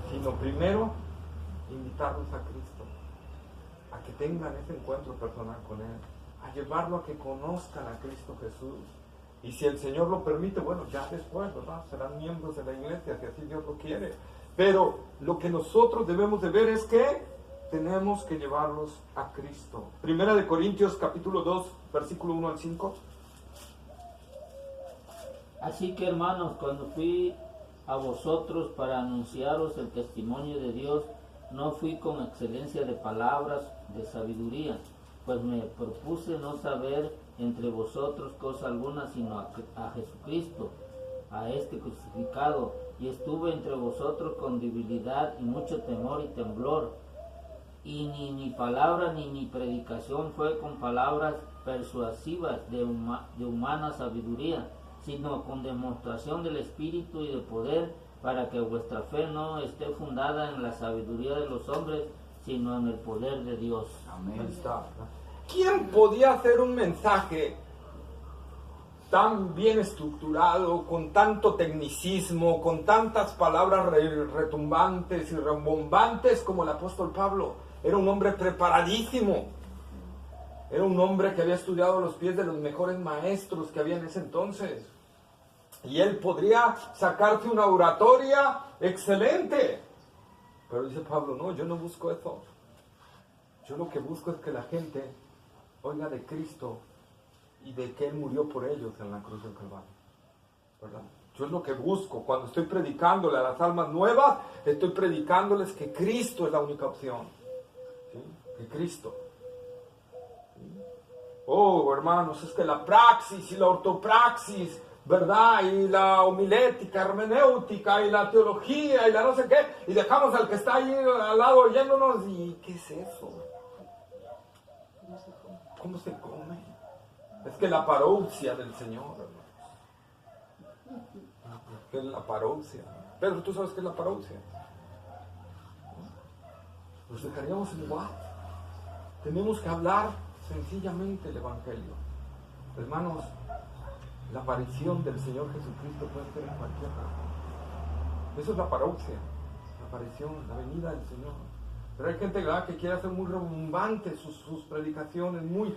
sino primero invitarlos a Cristo, a que tengan ese encuentro personal con Él, a llevarlo a que conozcan a Cristo Jesús. Y si el Señor lo permite, bueno, ya después, ¿verdad? Serán miembros de la iglesia, si así Dios lo quiere. Pero lo que nosotros debemos de ver es que tenemos que llevarlos a Cristo. 1 Corintios capítulo 2, versículo 1 al 5. Así que, hermanos, cuando fui a vosotros para anunciaros el testimonio de Dios, no fui con excelencia de palabras de sabiduría, pues me propuse no saber entre vosotros cosa alguna, sino a Jesucristo, a este crucificado, y estuve entre vosotros con debilidad y mucho temor y temblor, y ni mi palabra ni mi predicación fue con palabras persuasivas de humana sabiduría, sino con demostración del Espíritu y de poder, para que vuestra fe no esté fundada en la sabiduría de los hombres, sino en el poder de Dios. Amén. Ahí está. ¿Quién podía hacer un mensaje tan bien estructurado, con tanto tecnicismo, con tantas palabras retumbantes y rembombantes como el apóstol Pablo. Era un hombre preparadísimo. Era un hombre que había estudiado a los pies de los mejores maestros que había en ese entonces. Y él podría sacarte una oratoria excelente. Pero dice Pablo, no, yo no busco eso. Yo lo que busco es que la gente oiga de Cristo y de que Él murió por ellos en la cruz del Calvario, ¿verdad? Yo es lo que busco. Cuando estoy predicándole a las almas nuevas, estoy predicándoles que Cristo es la única opción, ¿sí? Que Cristo. ¿Sí? Oh, hermanos, es que la praxis y la ortopraxis, ¿verdad? Y la homilética, hermenéutica, y la teología, y la no sé qué, y dejamos al que está ahí al lado oyéndonos, ¿y qué es eso? ¿Cómo se come? Es que la parousia del Señor, hermanos. ¿Qué es la parousia? Pedro, ¿tú sabes qué es la parousia? Nos dejaríamos igual. Tenemos que hablar sencillamente el Evangelio. Hermanos, la aparición del Señor Jesucristo puede ser en cualquier lado. Eso es la parousia, la aparición, la venida del Señor. Pero hay gente que quiere hacer muy rebombantes sus predicaciones, muy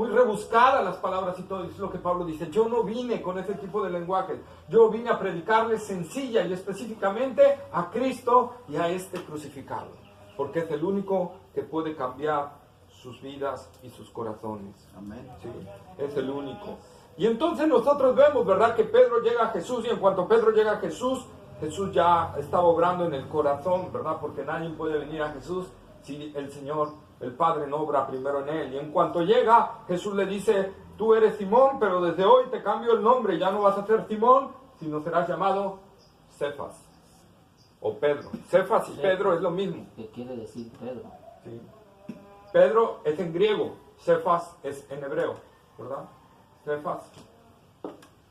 rebuscadas las palabras y todo. Es lo que Pablo dice. Yo no vine con ese tipo de lenguaje. Yo vine a predicarles sencilla y específicamente a Cristo y a este crucificado. Porque es el único que puede cambiar sus vidas y sus corazones. Amén. ¿Sí? Es el único. Y entonces nosotros vemos, ¿verdad?, que Pedro llega a Jesús, y en cuanto Pedro llega a Jesús, Jesús ya está obrando en el corazón, ¿verdad? Porque nadie puede venir a Jesús si el Señor, el Padre, no obra primero en él. Y en cuanto llega, Jesús le dice, tú eres Simón, pero desde hoy te cambio el nombre, ya no vas a ser Simón, sino serás llamado Cefas, o Pedro. Cefas y Pedro es lo mismo. ¿Qué quiere decir Pedro? Sí. Pedro es en griego, Cefas es en hebreo, ¿verdad? Cefas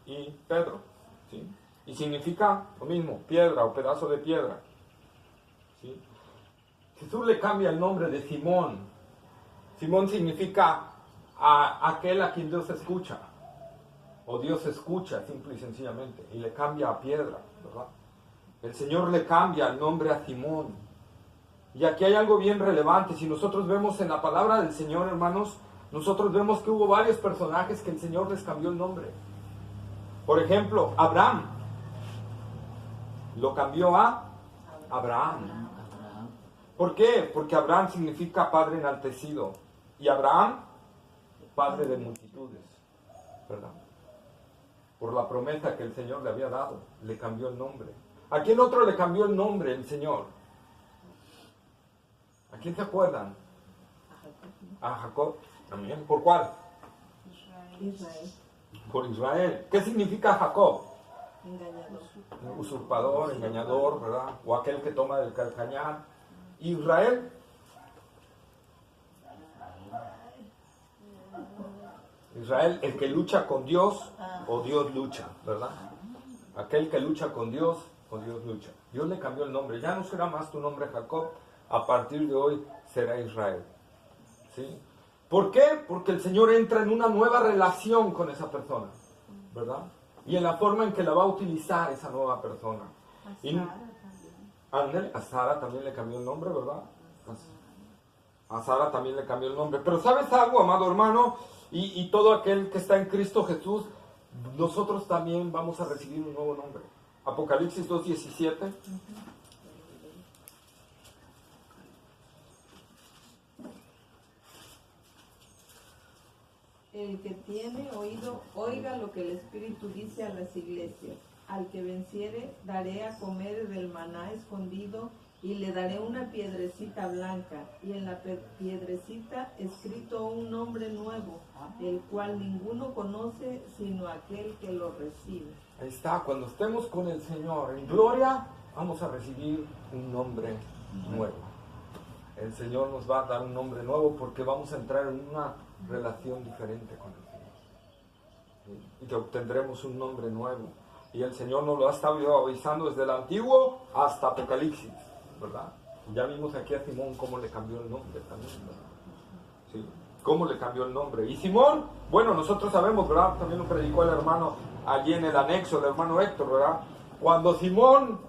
y Pedro, ¿sí? Y significa lo mismo, piedra o pedazo de piedra, ¿sí? Jesús le cambia el nombre de Simón. Simón significa aquel a quien Dios escucha, o Dios escucha simple y sencillamente, y le cambia a piedra, ¿verdad? El Señor le cambia el nombre a Simón. Y aquí hay algo bien relevante. Si nosotros vemos en la palabra del Señor, hermanos, nosotros vemos que hubo varios personajes que el Señor les cambió el nombre. Por ejemplo, Abraham lo cambió a Abraham. ¿Por qué? Porque Abraham significa padre enaltecido. Y Abraham, padre de multitudes, ¿verdad? Por la promesa que el Señor le había dado, le cambió el nombre. ¿A quién otro le cambió el nombre el Señor? ¿A quién se acuerdan? A Jacob. También. ¿Por cuál? Israel. Por Israel. ¿Qué significa Jacob? Engañador. Usurpador, engañador, ¿verdad? O aquel que toma del calcañar. Israel. Israel, el que lucha con Dios, o Dios lucha, ¿verdad? Aquel que lucha con Dios, o Dios lucha. Dios le cambió el nombre. Ya no será más tu nombre Jacob. A partir de hoy será Israel. ¿Sí? ¿Por qué? Porque el Señor entra en una nueva relación con esa persona, ¿verdad? Y en la forma en que la va a utilizar esa nueva persona. A Sara también le cambió el nombre, ¿verdad? A Sara también le cambió el nombre. Pero ¿sabes algo, amado hermano? Y todo aquel que está en Cristo Jesús, nosotros también vamos a recibir un nuevo nombre. Apocalipsis 2:17. El que tiene oído, oiga lo que el Espíritu dice a las iglesias. Al que venciere, daré a comer del maná escondido, y le daré una piedrecita blanca, y en la piedrecita escrito un nombre nuevo, el cual ninguno conoce sino aquel que lo recibe. Ahí está, cuando estemos con el Señor en gloria, vamos a recibir un nombre nuevo. El Señor nos va a dar un nombre nuevo porque vamos a entrar en una relación diferente con el Señor. Y que obtendremos un nombre nuevo. Y el Señor nos lo ha estado avisando desde el Antiguo hasta Apocalipsis, ¿verdad? Ya vimos aquí a Simón cómo le cambió el nombre también, ¿verdad? ¿Sí? cómo le cambió el nombre. Y Simón, bueno, nosotros sabemos, ¿verdad? También lo predicó el hermano allí en el anexo, el hermano Héctor, ¿verdad? Cuando Simón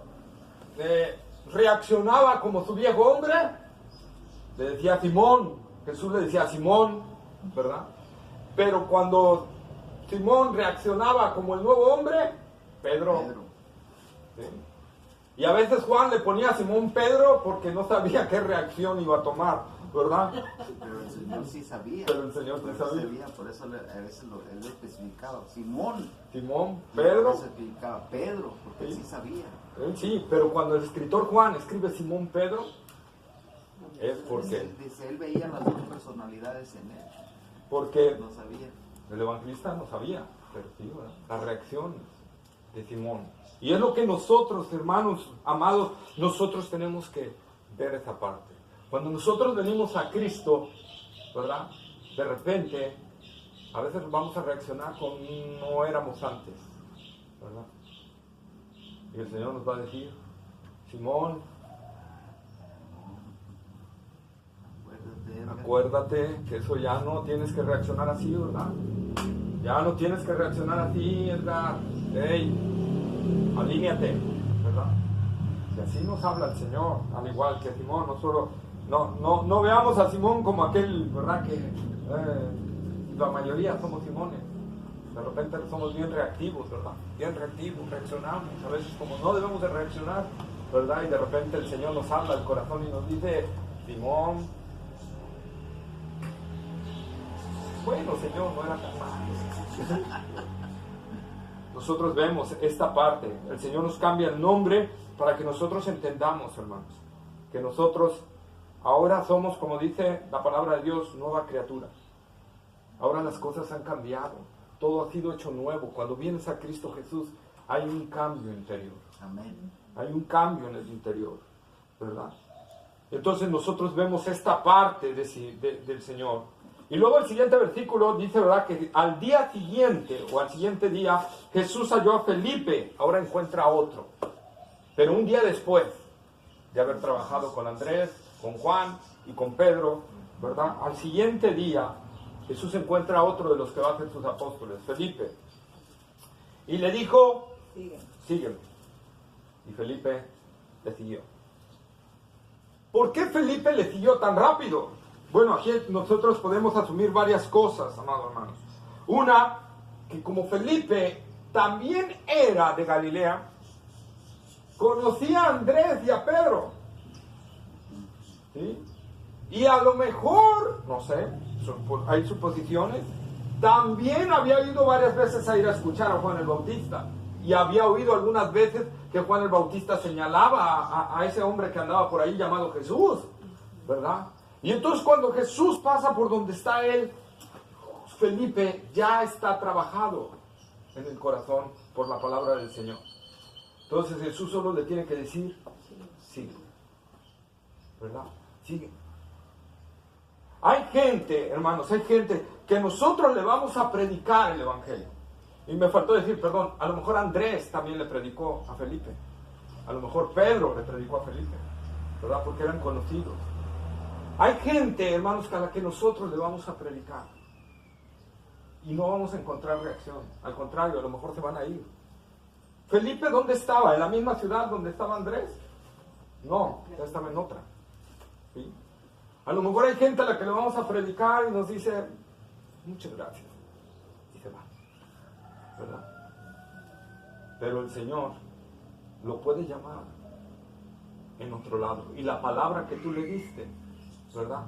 reaccionaba como su viejo hombre, le decía Simón, Jesús le decía Simón, ¿verdad? Pero cuando Simón reaccionaba como el nuevo hombre, Pedro. ¿Sí? Y a veces Juan le ponía a Simón Pedro porque no sabía qué reacción iba a tomar, ¿verdad? Pero el Señor sí sabía. Pero el Señor sí sabía. Por eso a veces él lo especificaba. Simón, Pedro. especificaba Pedro, porque él sí sabía. Sí, pero cuando el escritor Juan escribe Simón Pedro, es porque... Dice, él veía las dos personalidades en él. Porque no sabía. El evangelista no sabía, pero sí, ¿verdad? Las reacciones de Simón. Y es lo que nosotros, hermanos amados, nosotros tenemos que ver esa parte. Cuando nosotros venimos a Cristo, ¿verdad? De repente, a veces vamos a reaccionar como no éramos antes, ¿verdad? Y el Señor nos va a decir, Simón, acuérdate que eso ya no tienes que reaccionar así, ¿verdad? Ya no tienes que reaccionar así, Edgar. Hey, alíñate, ¿verdad? Y así nos habla el Señor, al igual que Simón. No veamos a Simón como aquel, ¿verdad? Que la mayoría somos Simones. De repente somos bien reactivos, ¿verdad? Bien reactivos, reaccionamos. A veces como no debemos de reaccionar, ¿verdad? Y de repente el Señor nos habla al corazón y nos dice, Simón, bueno, Señor, no era tan malo. Nosotros vemos esta parte. El Señor nos cambia el nombre para que nosotros entendamos, hermanos, que nosotros ahora somos, como dice la palabra de Dios, nueva criatura. Ahora las cosas han cambiado. Todo ha sido hecho nuevo. Cuando vienes a Cristo Jesús, hay un cambio interior. Amén. Hay un cambio en el interior, ¿verdad? Entonces nosotros vemos esta parte del Señor. Y luego el siguiente versículo dice, ¿verdad? Que al día siguiente, o al siguiente día, Jesús halló a Felipe, ahora encuentra a otro. Pero un día después de haber trabajado con Andrés, con Juan y con Pedro, ¿verdad? Al siguiente día, Jesús encuentra a otro de los que va a ser sus apóstoles, Felipe. Y le dijo, sígueme. Y Felipe le siguió. ¿Por qué Felipe le siguió tan rápido? Bueno, aquí nosotros podemos asumir varias cosas, amados hermanos. Una, que como Felipe también era de Galilea, conocía a Andrés y a Pedro. ¿Sí? Y a lo mejor, no sé, hay suposiciones, también había ido varias veces a ir a escuchar a Juan el Bautista. Y había oído algunas veces que Juan el Bautista señalaba a ese hombre que andaba por ahí llamado Jesús, ¿verdad? Y entonces cuando Jesús pasa por donde está él, Felipe ya está trabajado en el corazón por la palabra del Señor. Entonces Jesús solo le tiene que decir, sigue, ¿verdad? Sigue. Hay gente, hermanos, hay gente que nosotros le vamos a predicar el Evangelio. Y me faltó decir, perdón, a lo mejor Andrés también le predicó a Felipe. A lo mejor Pedro le predicó a Felipe, ¿verdad? Porque eran conocidos. Hay gente, hermanos, a la que nosotros le vamos a predicar. Y no vamos a encontrar reacción. Al contrario, a lo mejor se van a ir. Felipe, ¿dónde estaba? ¿En la misma ciudad donde estaba Andrés? No, ya estaba en otra. ¿Sí? A lo mejor hay gente a la que le vamos a predicar y nos dice, muchas gracias. Y se va. ¿Verdad? Pero el Señor lo puede llamar en otro lado. Y la palabra que tú le diste, ¿verdad?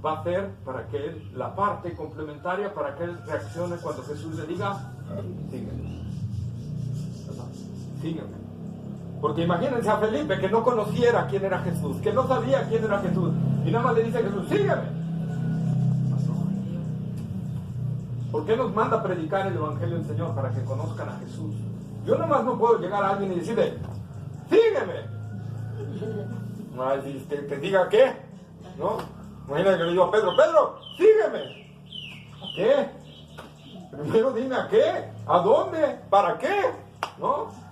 Va a ser para que él, la parte complementaria, para que él reaccione cuando Jesús le diga, sígueme. ¿Verdad? Sígueme. Porque imagínense a Felipe que no conociera quién era Jesús, que no sabía quién era Jesús, y nada más le dice a Jesús, sígueme. ¿Por qué nos manda a predicar el Evangelio del Señor? Para que conozcan a Jesús. Yo nada más no puedo llegar a alguien y decirle, sígueme. Ay, que diga qué, ¿no? Imagínate que le digo a Pedro, Pedro, sígueme. ¿A qué? Primero dime a qué, a dónde, para qué, ¿no?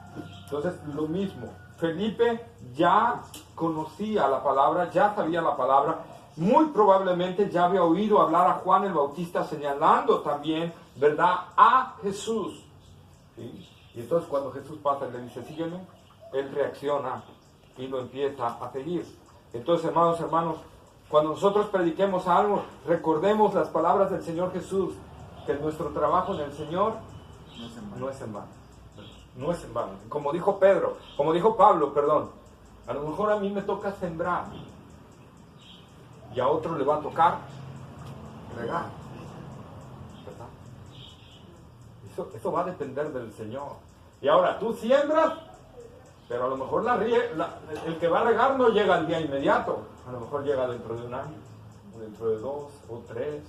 Entonces lo mismo, Felipe ya conocía la palabra, ya sabía la palabra, muy probablemente ya había oído hablar a Juan el Bautista señalando también, ¿verdad?, a Jesús. ¿Sí? Y entonces cuando Jesús pasa y le dice, sígueme, él reacciona y lo empieza a seguir. Entonces, hermanos, cuando nosotros prediquemos algo, recordemos las palabras del Señor Jesús, que nuestro trabajo en el Señor no es en vano. No es en vano. Como dijo Pablo, a lo mejor a mí me toca sembrar y a otro le va a tocar regar, ¿verdad? Eso va a depender del Señor. Y ahora tú siembras, pero a lo mejor el que va a regar no llega al día inmediato, a lo mejor llega dentro de un año, o dentro de 2 o 3,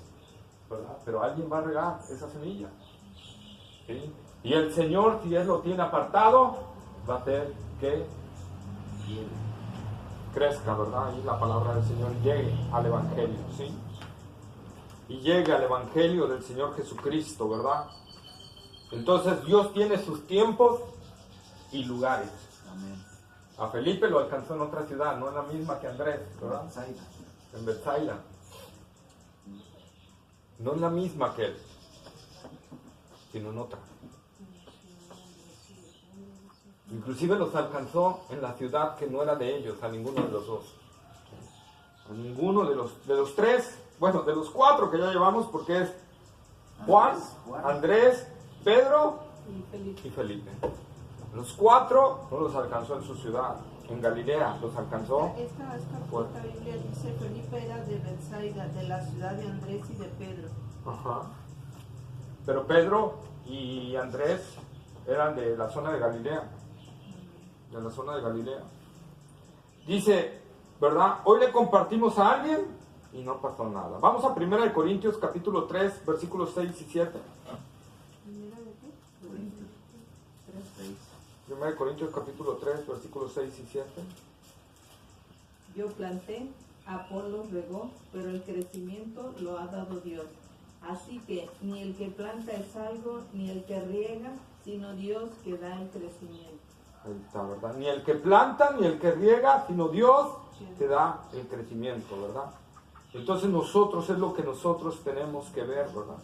¿verdad? Pero alguien va a regar esa semilla, ¿sí? Y el Señor, si Él lo tiene apartado, va a hacer que crezca, ¿verdad? Y la palabra del Señor llegue al Evangelio, ¿sí? Y llegue al Evangelio del Señor Jesucristo, ¿verdad? Entonces Dios tiene sus tiempos y lugares. Amén. A Felipe lo alcanzó en otra ciudad, no en la misma que Andrés, ¿verdad? En Bethsaida. No en la misma que él, sino en otra. Inclusive los alcanzó en la ciudad que no era de ellos, a ninguno de los dos. A ninguno de los tres, bueno, de los 4 que ya llevamos, porque es Juan, Andrés, Pedro y Felipe. Los 4 no los alcanzó en su ciudad, en Galilea los alcanzó. Esta Biblia dice, Felipe era de Bethsaida, de la ciudad de Andrés y de Pedro. Ajá. Pero Pedro y Andrés eran de la zona de Galilea. De la zona de Galilea. Dice, ¿verdad? Hoy le compartimos a alguien y no pasó nada. Vamos a 1 Corintios capítulo 3, versículos 6 y 7. Corintios 3:6. 1 Corintios capítulo 3, versículos 6 y 7. Yo planté, Apolo regó, pero el crecimiento lo ha dado Dios. Así que ni el que planta es algo, ni el que riega, sino Dios que da el crecimiento. Ahí está, ¿verdad? Ni el que planta, ni el que riega, sino Dios que da el crecimiento, ¿verdad? Entonces nosotros, es lo que nosotros tenemos que ver, ¿verdad?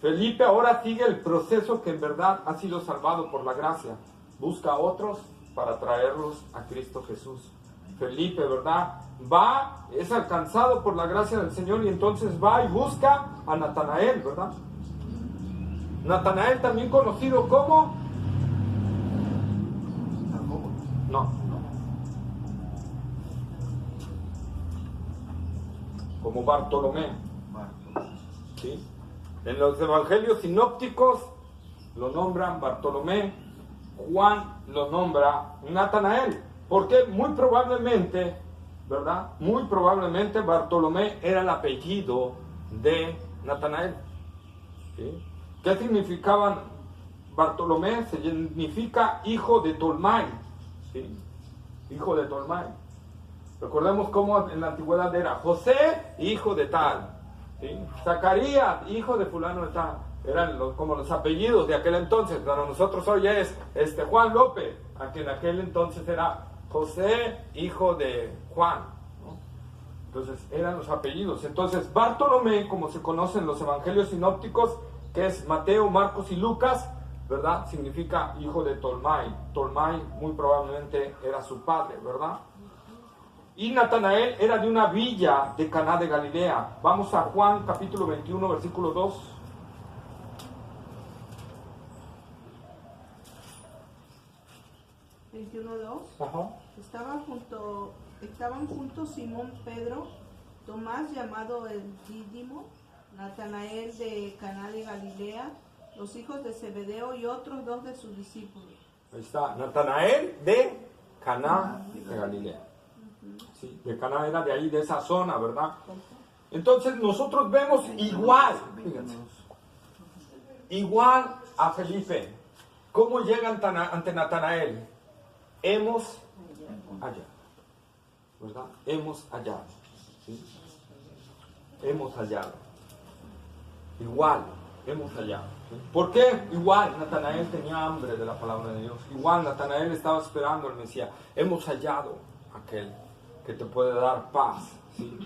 Felipe ahora sigue el proceso que en verdad ha sido salvado por la gracia. Busca a otros para traerlos a Cristo Jesús. Felipe, ¿verdad? Es alcanzado por la gracia del Señor y entonces va y busca a Natanael, ¿verdad? Natanael, también conocido como... No. Como Bartolomé. ¿Sí? En los evangelios sinópticos lo nombran Bartolomé, Juan lo nombra Natanael, porque muy probablemente, ¿verdad? Muy probablemente Bartolomé era el apellido de Natanael. ¿Sí? ¿Qué significaban Bartolomé? Significa hijo de Tolmai. ¿Sí? Hijo de Tolmai. Recordemos cómo en la antigüedad era José, hijo de tal. ¿Sí? Zacarías, hijo de fulano de tal. Eran como los apellidos de aquel entonces. Para nosotros hoy es Juan López, a quien en aquel entonces era José, hijo de Juan, ¿no? Entonces eran los apellidos. Entonces Bartolomé, como se conoce en los evangelios sinópticos, que es Mateo, Marcos y Lucas, ¿verdad? Significa hijo de Tolmai. Tolmai muy probablemente era su padre, ¿verdad? Y Natanael era de una villa de Caná de Galilea. Vamos a Juan capítulo 21, versículo 2. Ajá. Estaban juntos Simón Pedro, Tomás llamado el Dídimo, Natanael de Caná de Galilea, los hijos de Zebedeo y otros 2 de sus discípulos. Ahí está, Natanael de Caná de Galilea. Sí, de Caná era de ahí, de esa zona, ¿verdad? Entonces nosotros vemos igual, fíjense, igual a Felipe. ¿Cómo llegan ante Natanael? Hemos hallado, ¿verdad? Hemos hallado, ¿sí? Hemos hallado. Igual, hemos hallado. ¿Sí? ¿Por qué? Igual Natanael tenía hambre de la palabra de Dios. Igual Natanael estaba esperando al Mesías. Hemos hallado aquel que te puede dar paz, ¿sí?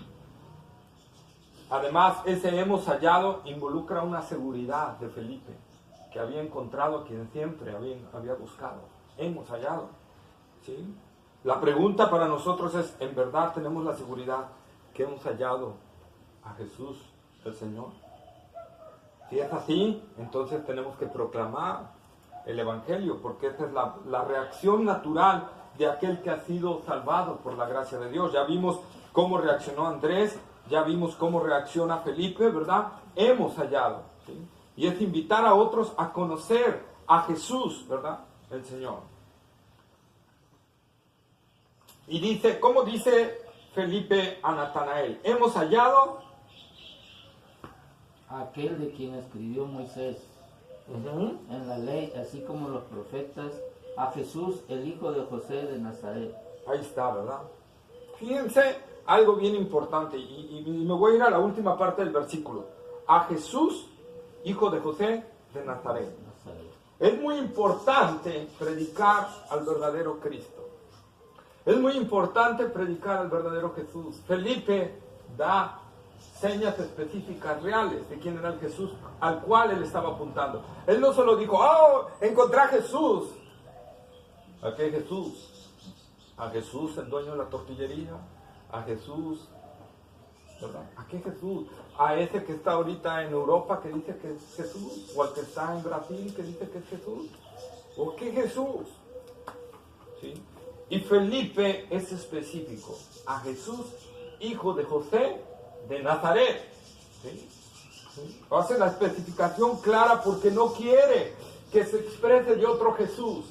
Además, ese hemos hallado involucra una seguridad de Felipe, que había encontrado a quien siempre había buscado. Hemos hallado. ¿Sí? La pregunta para nosotros es, ¿en verdad tenemos la seguridad que hemos hallado a Jesús, el Señor? Si es así, entonces tenemos que proclamar el Evangelio, porque esa es la reacción natural de aquel que ha sido salvado por la gracia de Dios. Ya vimos cómo reaccionó Andrés, ya vimos cómo reacciona Felipe, ¿verdad? Hemos hallado, ¿sí? Y es invitar a otros a conocer a Jesús, ¿verdad? El Señor. Y dice, ¿cómo dice Felipe a Natanael? Hemos hallado aquel de quien escribió Moisés en la ley, así como los profetas, a Jesús, el hijo de José de Nazaret. Ahí está, ¿verdad? Fíjense algo bien importante, y me voy a ir a la última parte del versículo. A Jesús, hijo de José de Nazaret. Es muy importante predicar al verdadero Cristo. Es muy importante predicar al verdadero Jesús. Felipe da señas específicas reales de quién era el Jesús al cual él estaba apuntando. Él no solo dijo, ¡oh, encontré a Jesús! ¿A qué Jesús? A Jesús, el dueño de la tortillería. A Jesús, ¿verdad? ¿A qué Jesús? A ese que está ahorita en Europa que dice que es Jesús, o al que está en Brasil que dice que es Jesús. ¿O qué Jesús? ¿Sí? Y Felipe es específico. A Jesús, hijo de José de Nazaret. ¿Sí? ¿Sí? Hace la especificación clara porque no quiere que se exprese de otro Jesús.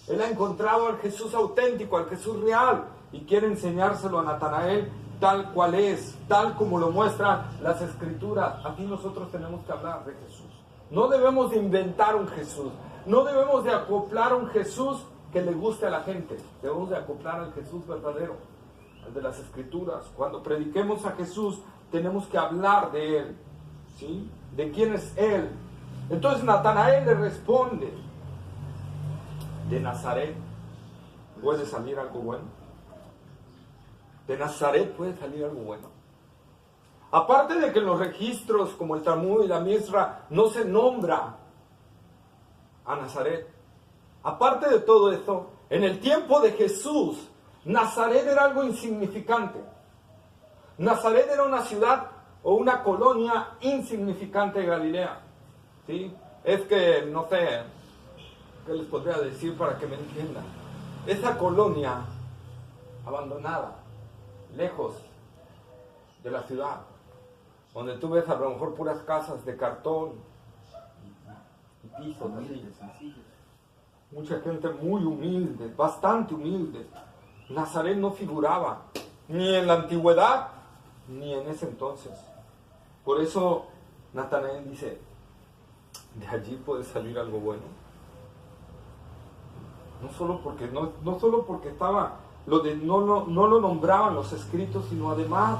Él ha encontrado al Jesús auténtico, al Jesús real, y quiere enseñárselo a Natanael tal cual es, tal como lo muestran las Escrituras. Así nosotros tenemos que hablar de Jesús. No debemos de inventar un Jesús, no debemos de acoplar un Jesús que le guste a la gente. Debemos de acoplar al Jesús verdadero, al de las Escrituras. Cuando prediquemos a Jesús, tenemos que hablar de Él, ¿sí? De quién es Él. Entonces Natanael le responde, ¿de Nazaret puede salir algo bueno? ¿De Nazaret puede salir algo bueno? Aparte de que en los registros como el Talmud y la Misra no se nombra a Nazaret, aparte de todo eso, en el tiempo de Jesús, Nazaret era algo insignificante. Nazaret era una ciudad o una colonia insignificante de Galilea. ¿Sí? Es que, no sé, ¿qué les podría decir para que me entiendan? Esa colonia abandonada, lejos de la ciudad, donde tú ves a lo mejor puras casas de cartón y pisos así. Mucha gente muy humilde, bastante humilde. Nazaret no figuraba ni en la antigüedad ni en ese entonces. Por eso Natanael dice, de allí puede salir algo bueno. No solo porque estaba, no lo nombraban los escritos, sino además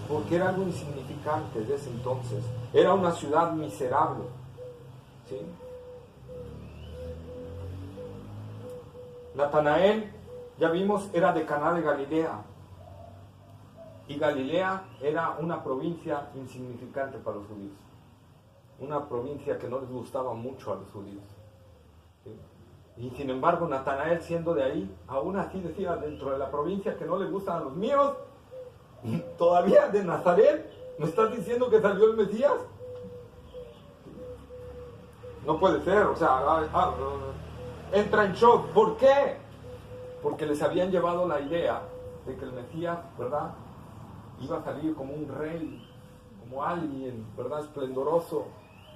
porque era algo insignificante de ese entonces. Era una ciudad miserable. ¿Sí? Natanael, ya vimos, era de Caná de Galilea. Y Galilea era una provincia insignificante para los judíos. Una provincia que no les gustaba mucho a los judíos. ¿Sí? Y sin embargo, Natanael, siendo de ahí, aún así decía, dentro de la provincia que no le gustan a los míos, todavía de Nazaret, ¿me estás diciendo que salió el Mesías? No puede ser, o sea, entra en shock. ¿Por qué? Porque les habían llevado la idea de que el Mesías, ¿verdad?, iba a salir como un rey, como alguien, ¿verdad?, esplendoroso.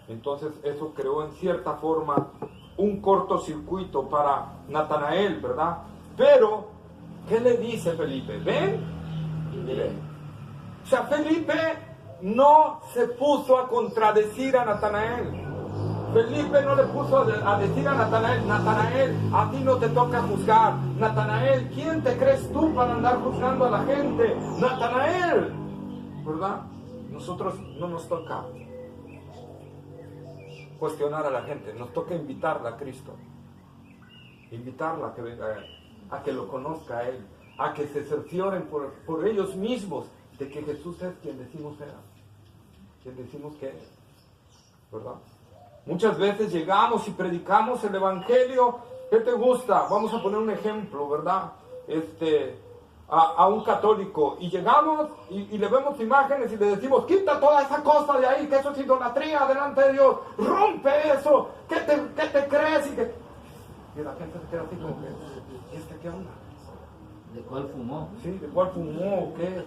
Entonces eso creó en cierta forma un cortocircuito para Natanael, ¿verdad? Pero, ¿qué le dice Felipe? ¿Ven? Y ven. O sea, Felipe no se puso a contradecir a Natanael. Felipe no le puso a decir a Natanael, Natanael, a ti no te toca juzgar. Natanael, ¿quién te crees tú para andar juzgando a la gente? Natanael, ¿verdad? Nosotros no nos toca cuestionar a la gente, nos toca invitarla a Cristo, invitarla a que venga a Él, a que lo conozca a Él, a que se cercioren por ellos mismos de que Jesús es quien decimos era. ¿quién decimos que es? ¿Verdad? Muchas veces llegamos y predicamos el Evangelio. ¿Qué te gusta? Vamos a poner un ejemplo, ¿verdad? A un católico, y llegamos y le vemos imágenes y le decimos, quita toda esa cosa de ahí, que eso es idolatría delante de Dios, rompe eso, ¿qué te crees? Y la gente se queda así como que, ¿y este qué onda? ¿De cuál fumó? Sí, ¿de cuál fumó? ¿Qué?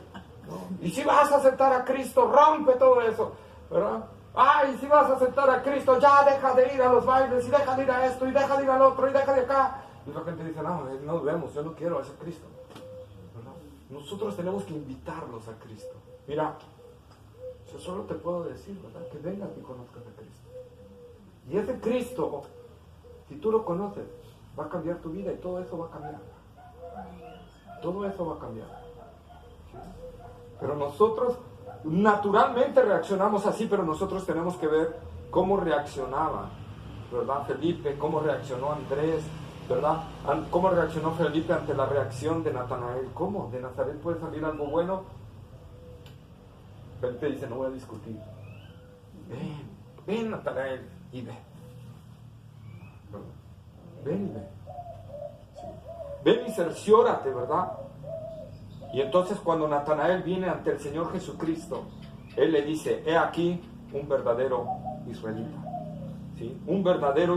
¿No? Y si vas a aceptar a Cristo, rompe todo eso, ¿verdad? Ay, si vas a aceptar a Cristo, ya deja de ir a los bailes, y deja de ir a esto, y deja de ir al otro, y deja de acá. Y la gente dice, no nos vemos, yo no quiero a ese Cristo. ¿Verdad? Nosotros tenemos que invitarlos a Cristo. Mira, yo solo te puedo decir, ¿verdad? Que vengas y conozcas a Cristo. Y ese Cristo, si tú lo conoces, va a cambiar tu vida y todo eso va a cambiar. Todo eso va a cambiar. ¿Sí? Pero nosotros naturalmente reaccionamos así, pero nosotros tenemos que ver cómo reaccionaba, ¿verdad? Felipe, cómo reaccionó Andrés, ¿verdad? Cómo reaccionó Felipe ante la reacción de Natanael. ¿Cómo? ¿De Nazaret puede salir algo bueno? Felipe dice, no voy a discutir. Ven Natanael, y ve. ¿Verdad? Ven y ve. Sí. Ven y cerciórate, ¿verdad? Y entonces cuando Natanael viene ante el Señor Jesucristo, él le dice, he aquí un verdadero israelita, ¿sí? Un verdadero